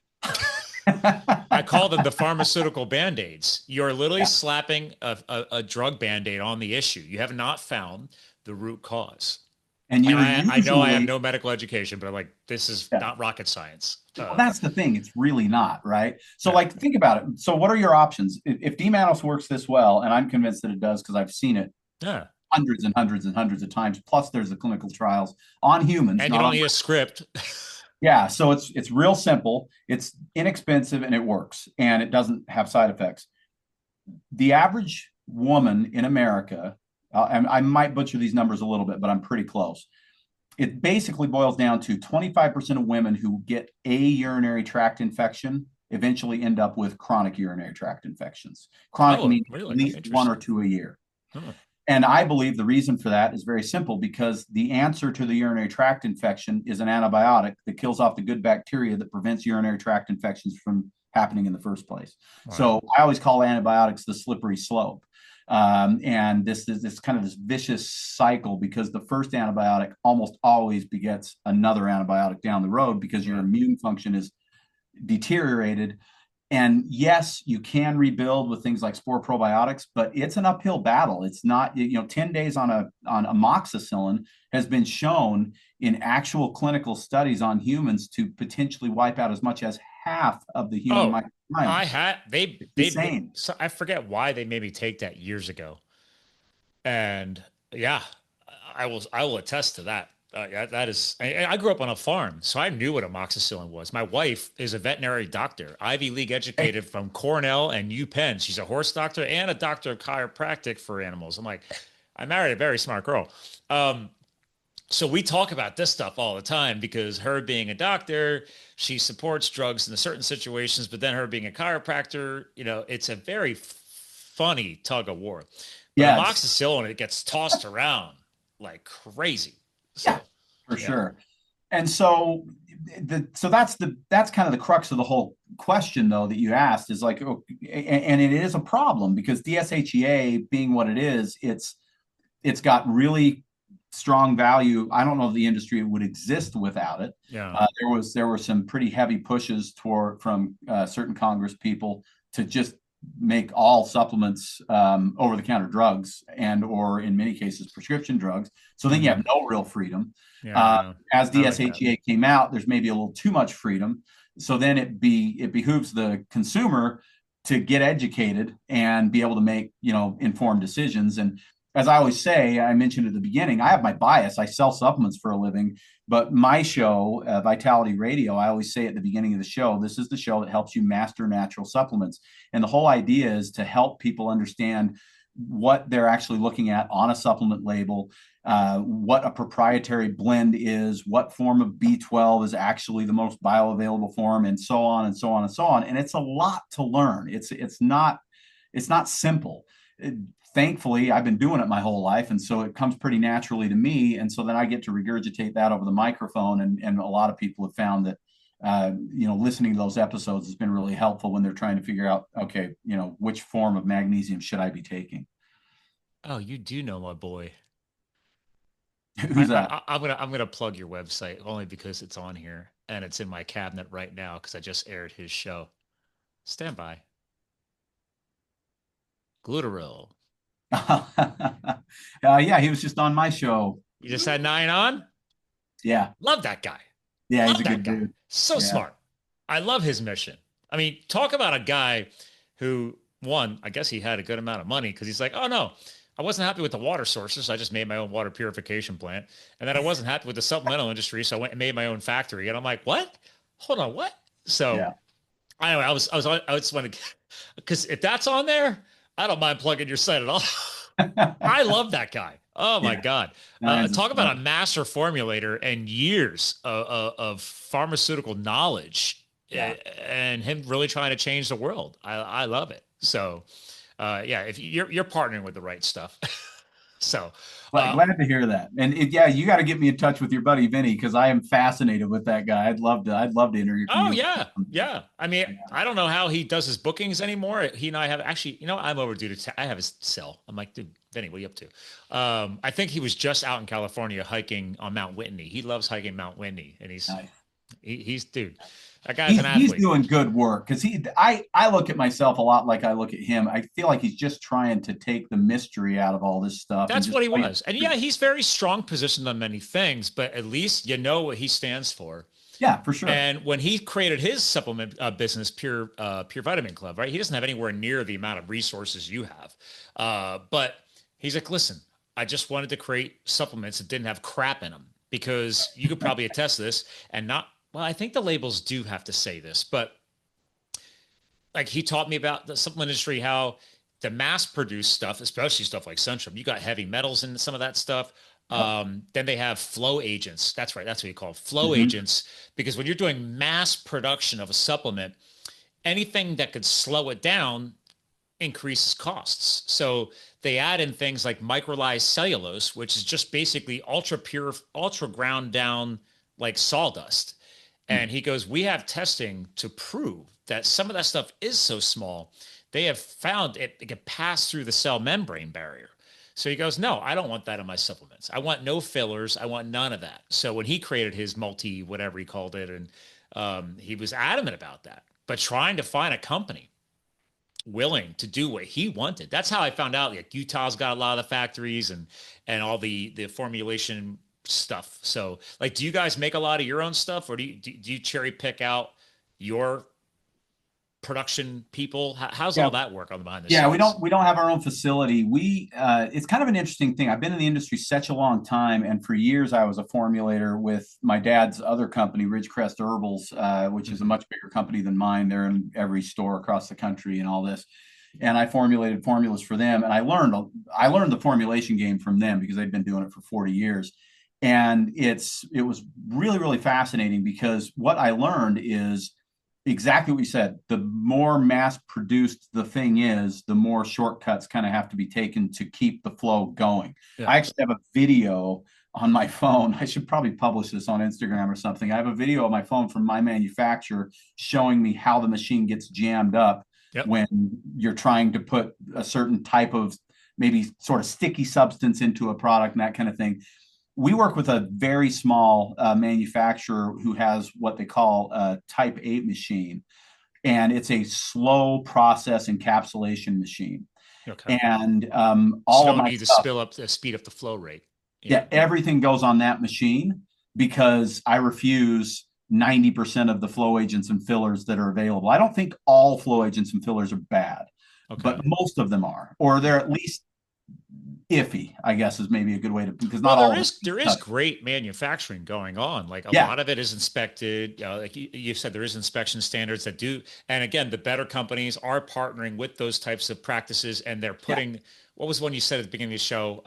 I call them the pharmaceutical Band-Aids. You're literally slapping a drug Band-Aid on the issue. You have not found the root cause. And I know I have no medical education, but I'm like, this is not rocket science. Well, that's the thing. It's really not, right? So think about it. So what are your options? If D-mannose works this well, and I'm convinced that it does because I've seen it hundreds and hundreds and hundreds of times, plus there's the clinical trials on humans. And you don't need a script. Yeah, so it's real simple. It's inexpensive and it works, and it doesn't have side effects. The average woman in America, I might butcher these numbers a little bit, but I'm pretty close. It basically boils down to 25% of women who get a urinary tract infection eventually end up with chronic urinary tract infections. Chronic Oh, means at really? least one or Interesting. two a year. Huh. And I believe the reason for that is very simple, because the answer to the urinary tract infection is an antibiotic that kills off the good bacteria that prevents urinary tract infections from happening in the first place. Right. So I always call antibiotics the slippery slope. And this is this kind of this vicious cycle, because the first antibiotic almost always begets another antibiotic down the road, because your Right. immune function is deteriorated. And yes, you can rebuild with things like spore probiotics, but it's an uphill battle. It's not, 10 days on amoxicillin has been shown in actual clinical studies on humans to potentially wipe out as much as half of the human Oh, microbiome. I had It's they insane. so I forget why they made me take that years ago. And yeah, I will attest to that. Yeah, that is, I grew up on a farm, so I knew what amoxicillin was. My wife is a veterinary doctor, Ivy League Hey, educated from Cornell and UPenn. She's a horse doctor and a doctor of chiropractic for animals. I'm like, I married a very smart girl. Um, so we talk about this stuff all the time because her being a doctor, she supports drugs in certain situations, but then her being a chiropractor, it's a very funny tug of war. But yeah, amoxicillin, it gets tossed around like crazy. yeah, So, for yeah. sure. And so that's kind of the crux of the whole question, though, that you asked, is like, and it is a problem, because DSHEA being what it is, it's got really strong value. I don't know if the industry would exist without it. Yeah. There were some pretty heavy pushes from certain Congress people to just make all supplements over-the-counter drugs, and or in many cases prescription drugs. So then you Hmm. have no real freedom. Yeah, I know. As I like that. DSHEA came out, there's maybe a little too much freedom. So then it behooves the consumer to get educated and be able to make informed decisions. And as I always say, I mentioned at the beginning, I have my bias. I sell supplements for a living, but my show, Vitality Radio, I always say at the beginning of the show, this is the show that helps you master natural supplements. And the whole idea is to help people understand what they're actually looking at on a supplement label, what a proprietary blend is, what form of B12 is actually the most bioavailable form, and so on and so on and so on. And it's a lot to learn. It's not simple. Thankfully, I've been doing it my whole life, and so it comes pretty naturally to me. And so then I get to regurgitate that over the microphone, and a lot of people have found that listening to those episodes has been really helpful when they're trying to figure out, okay, which form of magnesium should I be taking? Oh, you do know my boy. Who's that? I'm gonna plug your website only because it's on here and it's in my cabinet right now because I just aired his show. Stand by. Glutaril. Yeah, he was just on my show. You just had 9 on? Yeah, Love that guy. yeah, he's Love a that good guy. dude. So Yeah, smart. I love his mission. I mean, talk about a guy who, one, I guess he had a good amount of money because he's like, oh no, I wasn't happy with the water sources. So I just made my own water purification plant. And then I wasn't happy with the supplemental industry. So I went and made my own factory. And I'm like, what? Hold on, what? So yeah, anyway, I just wanted to, because if that's on there, I don't mind plugging your site at all. I love that guy. Oh my yeah. God. No, he's a Talk about stud. a master formulator and years of pharmaceutical knowledge Yeah. and him really trying to change the world. I love it. So, yeah, if you're partnering with the right stuff. So, But glad to hear that. And yeah, you got to get me in touch with your buddy Vinny, because I am fascinated with that guy. I'd love to interview oh you. yeah, yeah. I mean, Yeah. I don't know how he does his bookings anymore. He and I have actually, I'm overdue I have his cell. I'm like, dude, Vinny, what are you up to? I think he was just out in California hiking on Mount Whitney. He loves hiking Mount Whitney, and Nice. he's dude. That guy's He's an he's athlete. doing good work, because I look at myself a lot like I look at him. I feel like he's just trying to take the mystery out of all this stuff and That's just what he play it was. And yeah, straight. he's very strong positioned on many things, but at least you know what he stands for. Yeah, for sure. And when he created his supplement business, Pure Vitamin Club, right? He doesn't have anywhere near the amount of resources you have. But he's like, listen, I just wanted to create supplements that didn't have crap in them because you could probably attest to this and not, well, I think the labels do have to say this, but like he taught me about the supplement industry, how the mass produced stuff, especially stuff like Centrum, you got heavy metals in some of that stuff. Yep. Then they have flow agents. That's right. That's what you call it, flow Hmm. agents. Because when you're doing mass production of a supplement, anything that could slow it down increases costs. So they add in things like microlyzed cellulose, which is just basically ultra pure, ultra ground down like sawdust. And he goes, we have testing to prove that some of that stuff is so small, they have found it can pass through the cell membrane barrier. So he goes, no, I don't want that in my supplements. I want no fillers. I want none of that. So when he created his multi, whatever he called it, and he was adamant about that, but trying to find a company willing to do what he wanted. That's how I found out. Like Utah's got a lot of the factories and all the formulation stuff. So, like, do you guys make a lot of your own stuff, or do you cherry pick out your production people? How's Yeah. all that work on the behind the Yeah, scenes? we don't have our own facility. We it's kind of an interesting thing. I've been in the industry such a long time, and for years I was a formulator with my dad's other company, Ridgecrest Herbals, which is a Mhm. much bigger company than mine. They're in every store across the country and all this. And I formulated formulas for them, and I learned the formulation game from them because they've been doing it for 40 years. And it was really fascinating because what I learned is exactly what you said. The more mass produced the thing is, the more shortcuts kind of have to be taken to keep the flow going. Yeah. I actually have a video on my phone. I should probably publish this on Instagram or something. I have a video on my phone from my manufacturer showing me how the machine gets jammed up Yep. when you're trying to put a certain type of maybe sort of sticky substance into a product and that kind of thing. We work with a very small manufacturer who has what they call a type 8 machine, and it's a slow process encapsulation machine. Okay. And So you all of don't my need to stuff, speed up the flow rate. Yeah. yeah, everything goes on that machine because I refuse 90% of the flow agents and fillers that are available. I don't think all flow agents and fillers are bad, Okay. but most of them are, or they're at least iffy, I guess is maybe a good way to, because Well, not all of them. there is great manufacturing going on. Like a Yeah, lot of it is inspected. Like you said, there is inspection standards that do. And again, the better companies are partnering with those types of practices, and they're yeah. putting. What was one you said at the beginning of the show?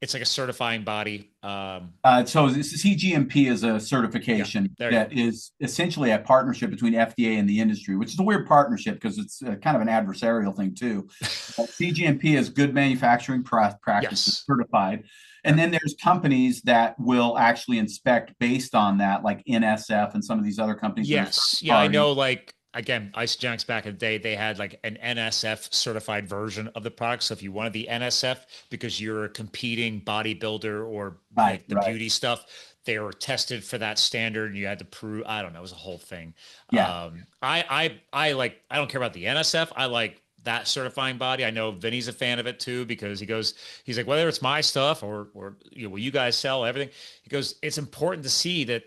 It's like a certifying body. So this cGMP is a Yeah, certification there you go. that is essentially a partnership between FDA and the industry, which is a weird partnership because it's kind of an adversarial thing too. But cGMP is good manufacturing practices Yes. certified. And Yeah. then there's companies that will actually inspect based on that, like NSF and some of these other companies that are third Yes. Yeah, I party. know. Like again, Isogenics back in the day, they had like an NSF certified version of the product. So if you wanted the NSF because you're a competing bodybuilder or Right, like the right. beauty stuff, they were tested for that standard and you had to prove, I don't know, it was a whole thing. Yeah. I like, I don't care about the NSF. I like that certifying body. I know Vinny's a fan of it too because he's like, whether it's my stuff or you know, will you guys sell everything? He goes, it's important to see that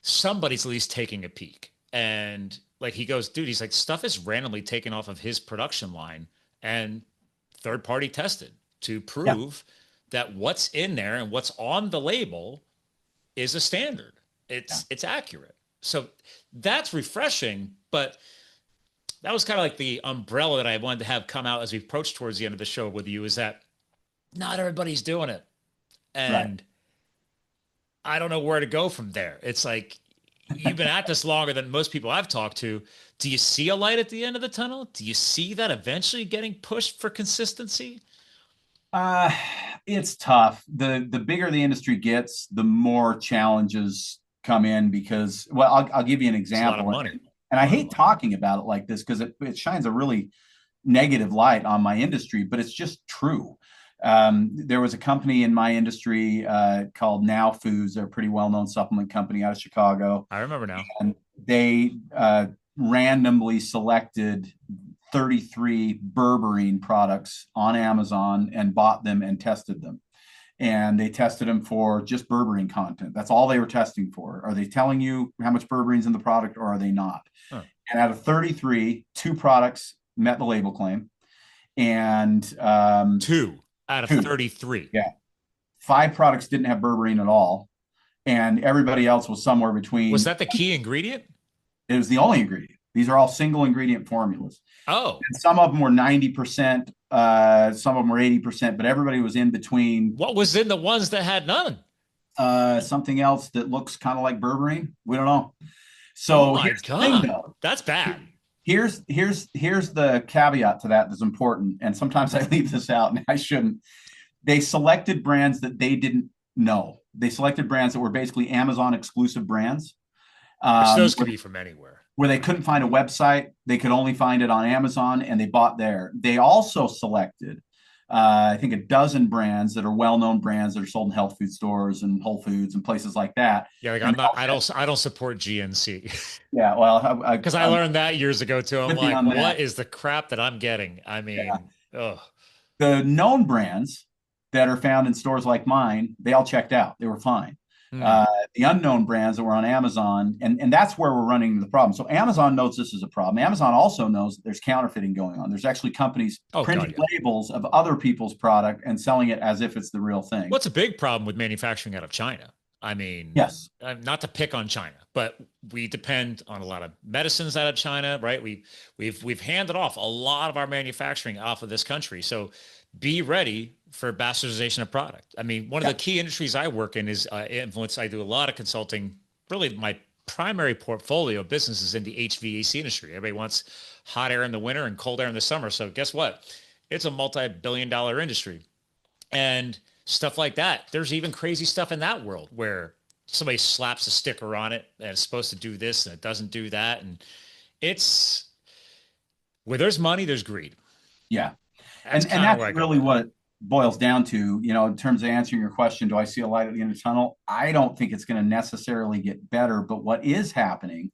somebody's at least taking a peek. And like he goes, dude, he's like, stuff is randomly taken off of his production line and third party tested to Yeah. prove that what's in there and what's on the label is a standard. Yeah. It's accurate. So that's refreshing, but that was kind of like the umbrella that I wanted to have come out as we approach towards the end of the show with you is that not everybody's doing it. Right. And I don't know where to go from there. It's like you've been at this longer than most people I've talked to. Do you see a light at the end of the tunnel? Do you see that eventually getting pushed for consistency? Uh, it's tough. The bigger the industry gets, the more challenges come in because, well, I'll give you an It's a lot of example. money. And A I lot of hate money. talking about it like this because it shines a really negative light on my industry, but it's just true. There was a company in my industry called Now Foods. They're a pretty well-known supplement company out of Chicago, I remember now. and they randomly selected 33 berberine products on Amazon and bought them and tested them. And they tested them for just berberine content. That's all they were testing for. Are they telling you how much berberine's in the product or are they not? Huh. And out of 33, two products met the label claim. And Two out of two, 33. yeah, five products didn't have berberine at all. And everybody else was somewhere Was between, that the key ingredient? it was the only ingredient. These are all single ingredient formulas. Oh, And some of them were 90%, some of them were 80%, but everybody was in between. what was in the ones that had none? Something else that looks kind of like berberine. We don't know. Oh So my here's the thing, God, though. that's bad. Here's the caveat to that that's important, and sometimes I leave this out, and I shouldn't. They selected brands that they didn't know. They selected brands that were basically Amazon exclusive brands, Which those could where, be from anywhere. where they couldn't find a website. They could only find it on Amazon, and they bought there. They also selected, I think, a dozen brands that are well-known brands that are sold in health food stores and Whole Foods and places like that. Yeah, like And I'm not. I don't support GNC yeah, well, because I I'm learned that years ago too. I'm with you like, on what that. is the crap that I'm getting? I Yeah. mean, oh, The known brands that are found in stores like mine, they all checked out. They were fine. hmm. Uh, the unknown brands that were on Amazon, and that's where we're running into the problem. So Amazon knows this is a problem. Amazon also knows that there's counterfeiting going on. There's actually companies Oh God, printing yeah. labels of other people's product and selling it as if it's the real thing. What's a big problem with manufacturing out of China? I mean, Yes. not to pick on China, but we depend on a lot of medicines out of China, right? We've handed off a lot of our manufacturing off of this country, so be ready for bastardization of product. I mean, one of Yeah. the key industries I work in is influence. I do a lot of consulting. Really, my primary portfolio of business is in the HVAC industry. Everybody wants hot air in the winter and cold air in the summer. So guess what? It's a multi-billion-dollar industry. And stuff like that. There's even crazy stuff in that world where somebody slaps a sticker on it and it's supposed to do this and it doesn't do that. And it's where there's money, there's greed. Yeah. That's And kind of that's where I come really down. what it boils down to, in terms of answering your question, do I see a light at the end of the tunnel? I don't think it's going to necessarily get better, but what is happening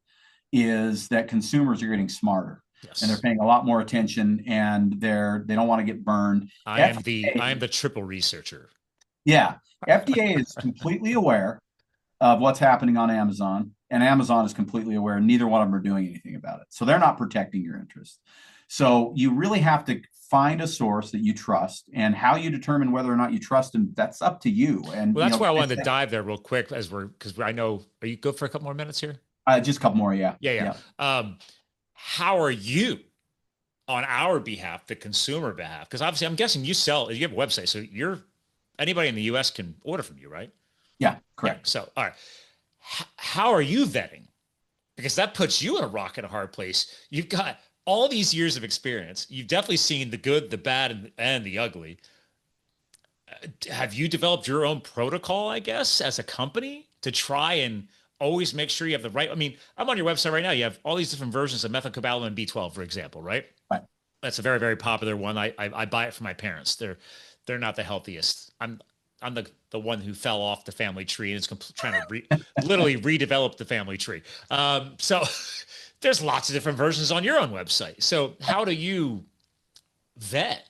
is that consumers are getting smarter and they're Yes. paying a lot more attention and they don't want to get burned. I am FDA, the triple researcher. yeah, FDA is completely aware of what's happening on Amazon, and Amazon is completely aware. Neither one of them are doing anything about it, so they're not protecting your interests. So you really have to find a source that you trust, and how you determine whether or not you trust them, that's up to you. And Well, that's where I wanted to dive there real quick as we're because I know, are you good for a couple more minutes here? just a couple more, yeah, Yeah, yeah. yeah. How are you on our behalf, the consumer behalf? Because obviously I'm guessing you have a website, so anybody in the US can order from you, right? Yeah, Yeah. correct. So, all right. How are you vetting? Because that puts you in a rock and a hard place. You've got all these years of experience. You've definitely seen the good, the bad, and the ugly. Have you developed your own protocol, I guess, as a company to try and always make sure you have the right? I mean, I'm on your website right now. You have all these different versions of methylcobalamin B12, for example, right? Right. That's a very, very popular one. I buy it for my parents. They're not the healthiest. I'm the one who fell off the family tree and is trying to literally redevelop the family tree. So there's lots of different versions on your own website. So how do you vet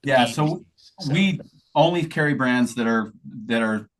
Yeah, the so so we only carry brands that are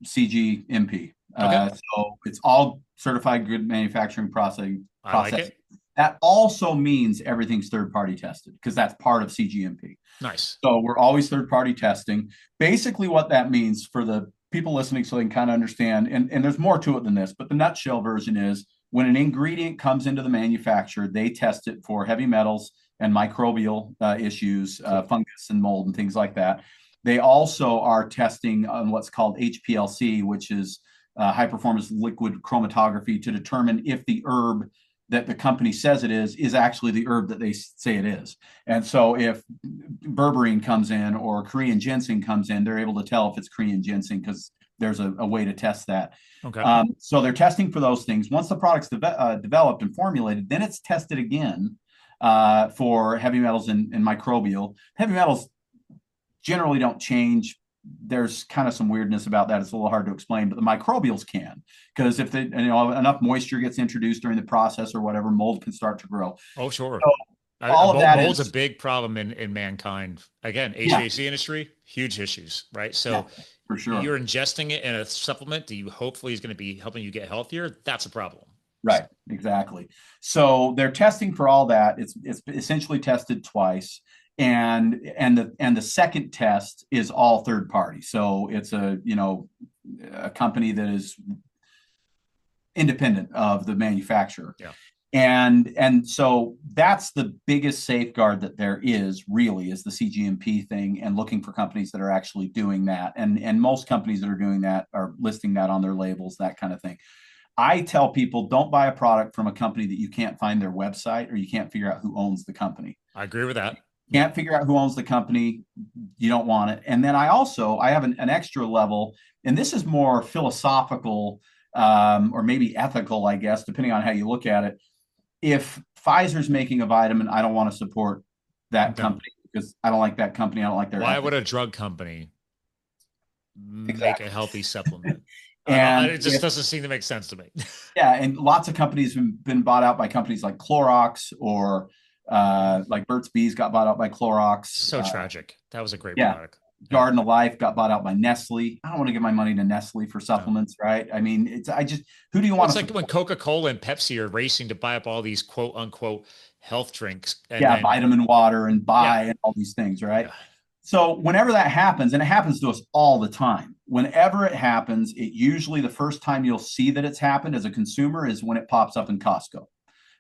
cGMP. okay. So it's all certified good manufacturing processing I like process. it. That also means everything's third party tested because that's part of cGMP. Nice. So we're always third party testing. Basically, what that means for the people listening, so they can kind of understand, and there's more to it than this, but the nutshell version is when an ingredient comes into the manufacturer, they test it for heavy metals and microbial issues, Cool. fungus and mold and things like that. They also are testing on what's called HPLC, which is high performance liquid chromatography, to determine if the herb that the company says it is actually the herb that they say it is. And so if berberine comes in or Korean ginseng comes in, they're able to tell if it's Korean ginseng because there's a way to test that. Okay. So they're testing for those things. Once the product's developed and formulated, then it's tested again for heavy metals and microbial. Heavy metals generally don't change. There's kind of some weirdness about that. It's a little hard to explain, but the microbials can, because if enough moisture gets introduced during the process or whatever, mold can start to grow. Oh, sure. So all of that Mold's a is, big problem in mankind. Again, yeah, HVAC industry, huge issues, right? yeah, So for sure. you're ingesting it in a supplement that you hopefully is going to be helping you get healthier. That's a problem. Right, exactly. So they're testing for all that. It's essentially tested twice, and the second test is all third party. So it's a company that is independent of the manufacturer. Yeah. And so that's the biggest safeguard that there is, really, is the cGMP thing, and looking for companies that are actually doing that. And most companies that are doing that are listing that on their labels, that kind of thing. I tell people don't buy a product from a company that you can't find their website or you can't figure out who owns the company. I agree with that. Can't figure out who owns the company, you don't want it. And then I have an extra level, and this is more philosophical, or maybe ethical, I guess, depending on how you look at it. If Pfizer's making a vitamin, I don't want to support that No. company because I don't like that company. I don't like their Why ethics. would a drug company make a Exactly. healthy supplement? I don't, And it just doesn't seem to make sense to me. yeah, and lots of companies have been bought out by companies like Clorox or like Burt's Bees got bought out by Clorox. So tragic. That was a great Yeah, product. Yeah. Garden of Life got bought out by Nestle. I don't want to give my money to Nestle for No. supplements, right? I mean, who do you Well, want it's to like when support? Coca-Cola and Pepsi are racing to buy up all these quote unquote health drinks. And Yeah, then, vitamin water and yeah, buy and all these things, right? yeah. So whenever that happens, and it happens to us all the time, whenever it happens, it usually the first time you'll see that it's happened as a consumer is when it pops up in Costco.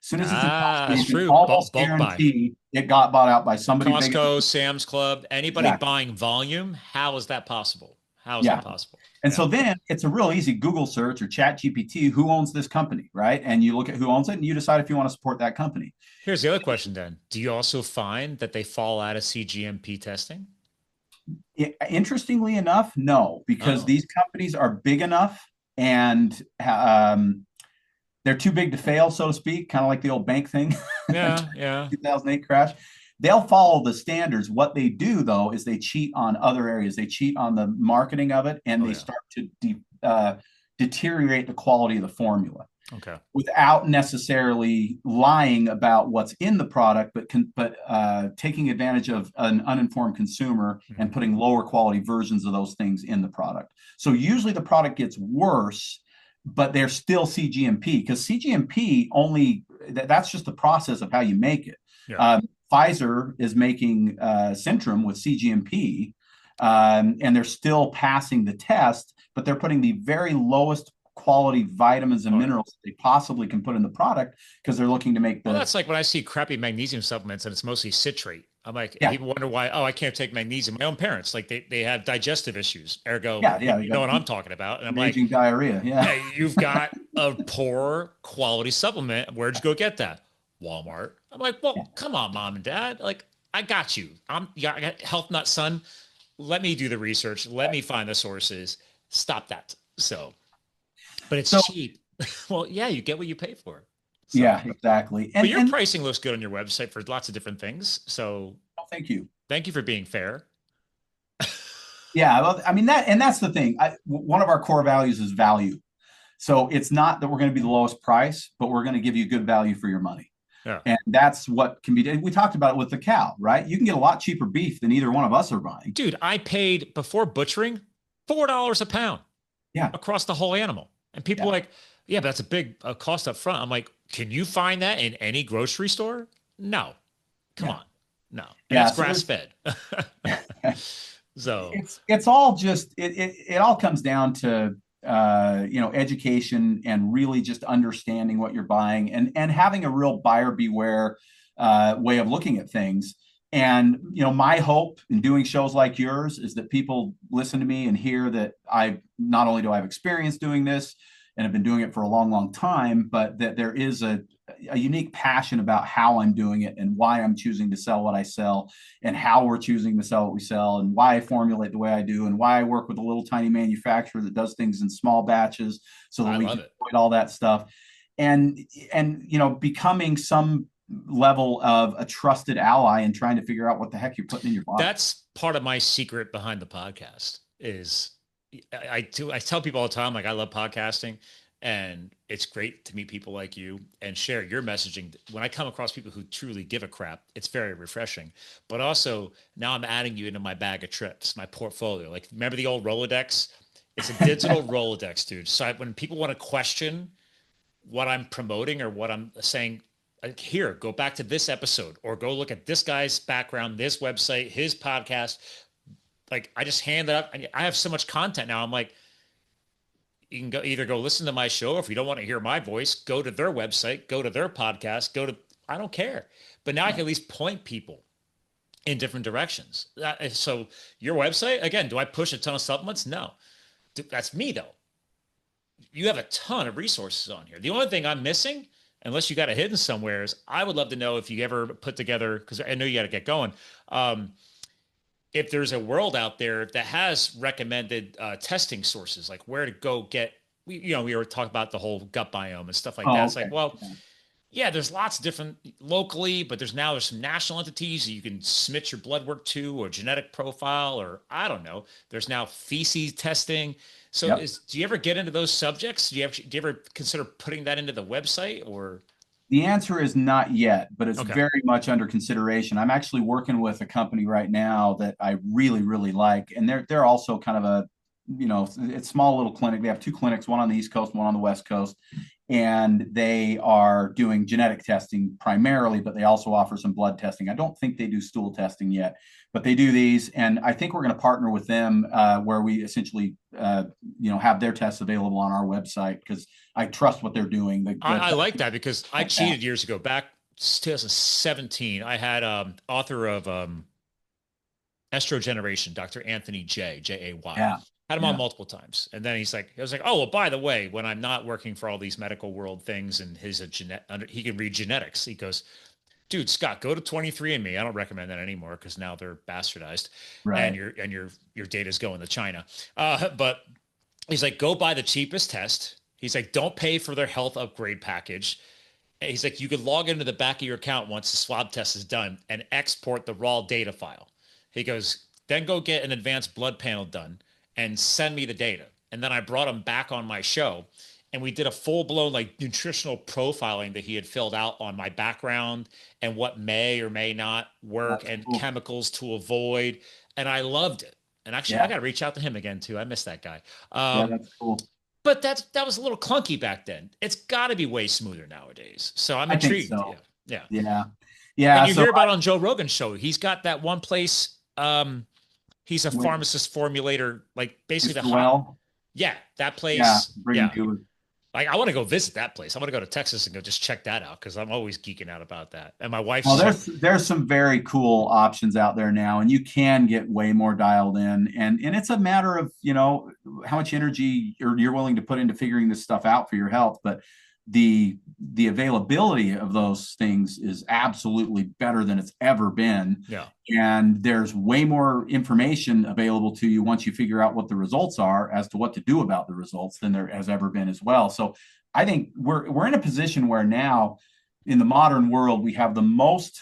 As soon as it's in Ah, Costco, it's you can true. almost Bulk buy. guarantee it got bought out by somebody big. Costco, Sam's Club, anybody Exactly. buying volume. How is that possible? How is that Yeah. possible? And Yeah. so then it's a real easy Google search or chat GPT, who owns this company, right? And you look at who owns it and you decide if you want to support that company. Here's the other question then. Do you also find that they fall out of cGMP testing? Interestingly enough, no, because Oh, these companies are big enough and they're too big to fail, so to speak, kind of like the old bank thing, yeah, yeah. 2008 crash. They'll follow the standards. What they do, though, is they cheat on other areas. They cheat on the marketing of it, and Oh, they yeah. start to deteriorate the quality of the formula Okay. without necessarily lying about what's in the product, but taking advantage of an uninformed consumer and Mhm. putting lower quality versions of those things in the product. So usually the product gets worse, but they're still cGMP because cGMP only that's just the process of how you make it. Yeah. Um, Pfizer is making Centrum with cGMP, and they're still passing the test, but they're putting the very lowest quality vitamins and Oh, yeah. minerals they possibly can put in the product because they're looking to make Well, the that's like when I see crappy magnesium supplements and it's mostly citrate. I'm like, and yeah people wonder why, oh, I can't take magnesium. My own parents, like they have digestive issues. Ergo, yeah you you know got what I'm talking about. And I'm like, raging diarrhea yeah, yeah you've got a poor quality supplement. Where'd you go get that? Walmart. I'm like, well, come on, mom and dad. Like, I got you. I got health nut son. Let me do the research. Let me find the sources. Stop that. So, but it's so cheap. Well, yeah, you get what you pay for. So, yeah exactly but and your and pricing looks good on your website for lots of different things. So, oh, thank you. thank you for being fair. Yeah, well, I mean that's the thing. One of our core values is value. So it's not that we're going to be the lowest price, but we're going to give you good value for your money. Yeah. And that's what can be done. We talked about it with the cow, right? You can get a lot cheaper beef than either one of us are buying. Dude, I paid before butchering $4 a pound Yeah, across the whole animal. And people yeah, are like, yeah, but that's a big cost up front. I'm like, can you find that in any grocery store? No. Come yeah, on. No. And yeah. it's So grass there's fed. So, it's all just it all comes down to education and really just understanding what you're buying and having a real buyer beware way of looking at things. And my hope in doing shows like yours is that people listen to me and hear that I not only do I have experience doing this and have been doing it for a long, long time, but that there is a unique passion about how I'm doing it and why I'm choosing to sell what I sell and how we're choosing to sell what we sell and why I formulate the way I do and why I work with a little tiny manufacturer that does things in small batches so that I we love can it. avoid all that stuff. And becoming some level of a trusted ally and trying to figure out what the heck you're putting in your body. That's part of my secret behind the podcast is I tell people all the time, like I love podcasting and it's great to meet people like you and share your messaging. When I come across people who truly give a crap, it's very refreshing. But also now I'm adding you into my bag of tricks, my portfolio. Like remember the old Rolodex? It's a digital Rolodex, dude. So when people want to question what I'm promoting or what I'm saying, like, here, go back to this episode or go look at this guy's background, this website, his podcast. Like I just hand that up. I have so much content now. I'm like, you can either go listen to my show. Or if you don't want to hear my voice, go to their website, go to their podcast, I don't care. But now I can at least point people in different directions. So your website, again, do I push a ton of supplements? No. That's me though. you have a ton of resources on here. The only thing I'm missing, unless you got it hidden somewhere, is I would love to know if you ever put together, because I know you got to get going. Um, if there's a world out there that has recommended testing sources, like where to go get, we were talking about the whole gut biome and stuff like that. Oh, It's like, okay. well, Yeah. yeah, there's lots of different locally, but there's some national entities you can submit your blood work to or genetic profile, or I don't know. There's now feces testing. So Yep. do you ever get into those subjects? Do you ever consider putting that into the website or? The answer is not yet, but it's Okay. very much under consideration. I'm actually working with a company right now that I really, really like, and they're also kind of a, it's small little clinic. They have two clinics, one on the East Coast, one on the West Coast, and they are doing genetic testing primarily, but they also offer some blood testing. I don't think they do stool testing yet, but they do these, and I think we're going to partner with them where we essentially, have their tests available on our website because I trust what they're doing. I like that because I Like that. cheated years ago, back 2017. I had author of Estrogeneration, Dr. Anthony Jay. Yeah, Had him on yeah, multiple times. And then I was like, oh, well, by the way, when I'm not working for all these medical world things and he can read genetics, he goes, dude, Scott, go to 23andMe. I don't recommend that anymore because now they're bastardized and right. your data is going to China. But he's like, go buy the cheapest test. He's like, don't pay for their health upgrade package. And he's like, you could log into the back of your account once the swab test is done and export the raw data file. He goes, then go get an advanced blood panel done and send me the data. And then I brought him back on my show and we did a full blown like nutritional profiling that he had filled out on my background and what may or may not work That's and cool. chemicals to avoid. And I loved it. And actually, I Yeah, got to reach out to him again too. I miss that guy. yeah, Um, that's cool. but that was a little clunky back then. It's got to be way smoother nowadays. So I'm I think intrigued. so. Yeah, yeah. Yeah, And yeah. you So hear about on Joe Rogan's show, he's got that one place. He's a with pharmacist formulator, like basically the Mr. hot. Well, Yeah, that yeah, place. bringing Yeah, to like I want to go visit that place. I want to go to Texas and go just check that out because I'm always geeking out about that. And my well, wife's like, there's some very cool options out there now, and you can get way more dialed in, and it's a matter of how much energy you're willing to put into figuring this stuff out for your health. But the availability of those things is absolutely better than it's ever been, yeah, and there's way more information available to you once you figure out what the results are as to what to do about the results than there has ever been as well. So I think we're in a position where now in the modern world, we have the most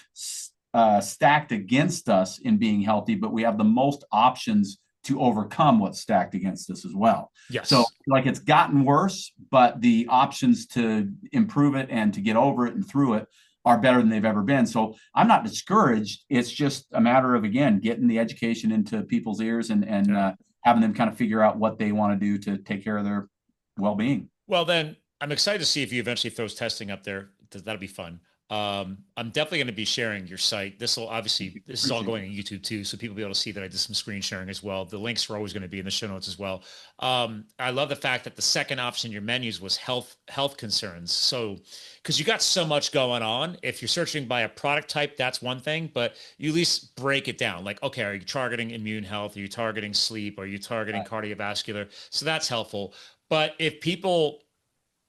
stacked against us in being healthy, but we have the most options to overcome what's stacked against us as well. So, yes. like, it's gotten worse, but the options to improve it and to get over it and through it are better than they've ever been. So, I'm not discouraged. It's just a matter of, again, getting the education into people's ears and Yeah. having them kind of figure out what they want to do to take care of their well being. Well, then I'm excited to see if you eventually throws testing up there. That'll be fun. I'm definitely going to be sharing your site. This is all Appreciate going it. on YouTube too, so people will be able to see that I did some screen sharing as well. The links are always going to be in the show notes as well. I love the fact that the second option in your menus was health concerns. So, because you got so much going on, if you're searching by a product type, that's one thing, but you at least break it down. Like, okay, are you targeting immune health? Are you targeting sleep? Are you targeting Right. cardiovascular? So that's helpful. But if people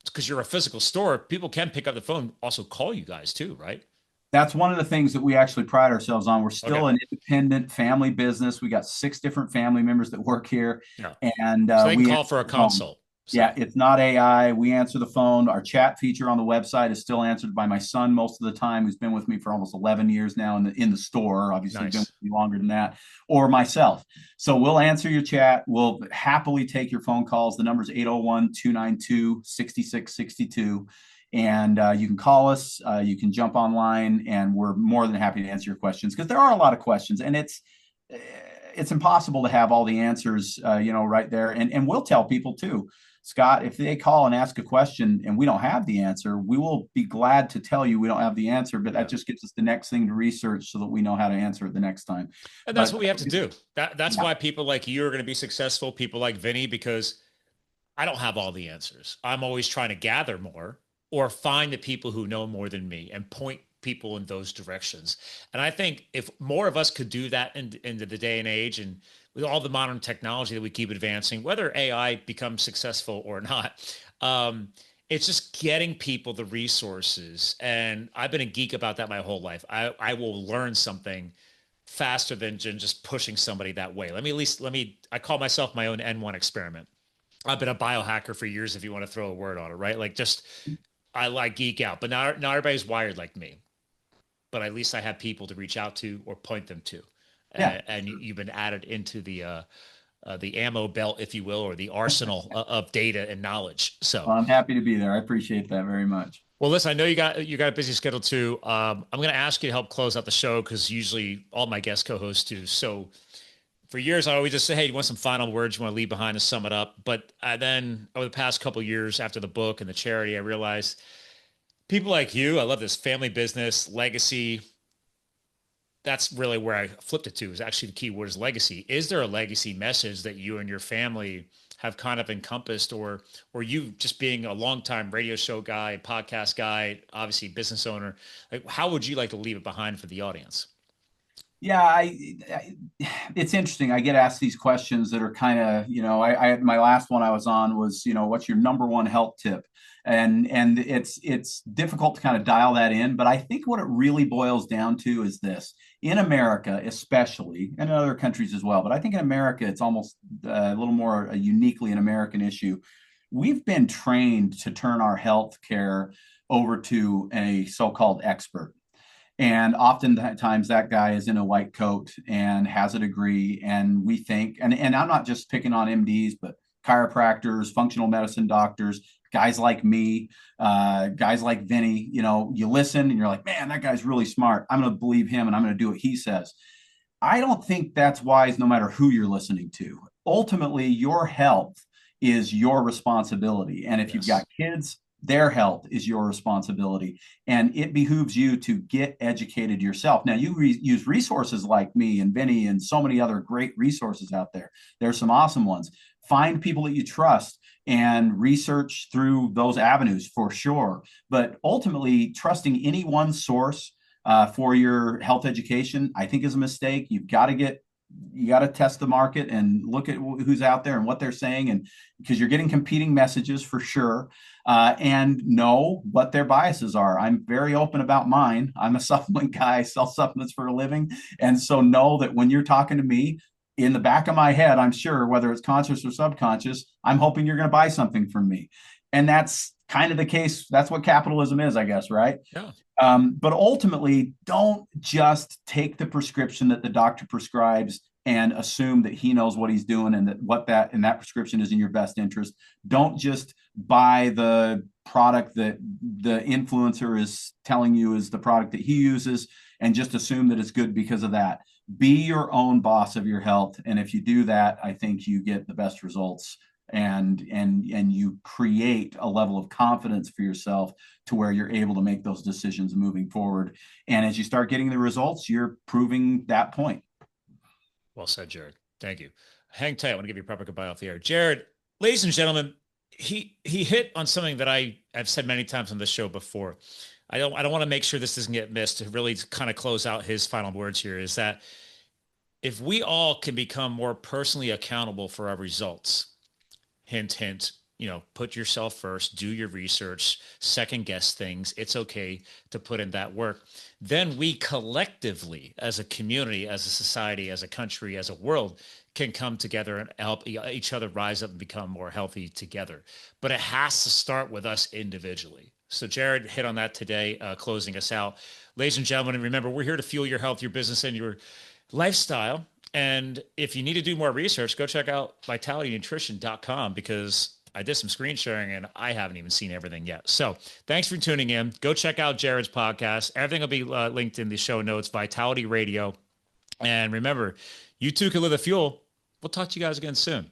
because you're a physical store, people can pick up the phone, also call you guys too, right? That's one of the things that we actually pride ourselves on. We're Okay. still an independent family business. We got 6 different family members that work here, Yeah. and So they can we call answer for a the phone. consult. Yeah, So it's not AI. We answer the phone. Our chat feature on the website is still answered by my son most of the time, who's been with me for almost 11 years now in the store. Obviously, been with nice. me longer than that, or myself. So we'll answer your chat. We'll happily take your phone calls. The number is 801-292-6662. And you can call us, you can jump online, and we're more than happy to answer your questions because there are a lot of questions, and it's impossible to have all the answers, right there. And we'll tell people too, Scott, if they call and ask a question and we don't have the answer, we will be glad to tell you we don't have the answer, but that Yeah. just gives us the next thing to research so that we know how to answer it the next time. And that's But what we have to do. That's yeah, why people like you are going to be successful, people like Vinny, because I don't have all the answers. I'm always trying to gather more or find the people who know more than me and point people in those directions. And I think if more of us could do that into the day and age, and with all the modern technology that we keep advancing, whether AI becomes successful or not, it's just getting people the resources. And I've been a geek about that my whole life. I will learn something faster than just pushing somebody that way. I call myself my own N1 experiment. I've been a biohacker for years, if you want to throw a word on it, right? Like just, I like geek out, but not everybody's wired like me. But at least I have people to reach out to or point them to. Yeah. And you've been added into the ammo belt, if you will, or the arsenal of data and knowledge. So Well, I'm happy to be there. I appreciate that very much. well, listen, I know you got a busy schedule too. I'm going to ask you to help close out the show because usually all my guest co-hosts do. So for years, I always just say, hey, you want some final words you want to leave behind to sum it up? But then over the past couple of years after the book and the charity, I realized people like you, I love this family business, legacy. That's really where I flipped it to, is actually the key word is legacy. Is there a legacy message that you and your family have kind of encompassed, or you just being a longtime radio show guy, podcast guy, obviously business owner, like how would you like to leave it behind for the audience? Yeah, it's interesting. I get asked these questions that are kind of, my last one I was on was, what's your number one health tip? And it's difficult to kind of dial that in, but I think what it really boils down to is this. In America, especially, and in other countries as well, but I think in America, it's almost a little more uniquely an American issue. We've been trained to turn our health care over to a so-called expert. And oftentimes that guy is in a white coat and has a degree. And we think, and I'm not just picking on MDs, but chiropractors, functional medicine doctors, guys like me, guys like Vinny, you listen and you're like, man, that guy's really smart. I'm going to believe him and I'm going to do what he says. I don't think that's wise no matter who you're listening to. Ultimately, your health is your responsibility. And if you've got kids, their health is your responsibility. And it behooves you to get educated yourself. Now, you use resources like me and Vinny and so many other great resources out there. There's some awesome ones. Find people that you trust and research through those avenues for sure. But ultimately, trusting any one source for your health education, I think is a mistake. You got to test the market and look at who's out there and what they're saying, and because you're getting competing messages for sure, and know what their biases are. I'm very open about mine. I'm a supplement guy. I sell supplements for a living, and so know that when you're talking to me, in the back of my head, I'm sure, whether it's conscious or subconscious, I'm hoping you're going to buy something from me. And that's kind of the case. That's what capitalism is, I guess, right? Yeah. But ultimately, don't just take the prescription that the doctor prescribes and assume that he knows what he's doing and that prescription is in your best interest. Don't just buy the product that the influencer is telling you is the product that he uses and just assume that it's good because of that. Be your own boss of your health. And if you do that, I think you get the best results and you create a level of confidence for yourself to where you're able to make those decisions moving forward. And as you start getting the results, you're proving that point. Well said, Jared. Thank you. Hang tight. I want to give you a proper goodbye off the air. Jared, ladies and gentlemen, he hit on something that I've said many times on this show before. I don't want to make sure this doesn't get missed, to really kind of close out his final words here, is that if we all can become more personally accountable for our results, hint, hint, put yourself first, do your research, second guess things. It's okay to put in that work. Then we collectively, as a community, as a society, as a country, as a world, can come together and help each other rise up and become more healthy together. But it has to start with us individually. So Jared hit on that today, closing us out. Ladies and gentlemen, remember, we're here to fuel your health, your business, and your lifestyle. And if you need to do more research, go check out vitalitynutrition.com, because I did some screen sharing and I haven't even seen everything yet. So thanks for tuning in. Go check out Jared's podcast. Everything will be linked in the show notes, Vitality Radio. And remember, you too can live the fuel. We'll talk to you guys again soon.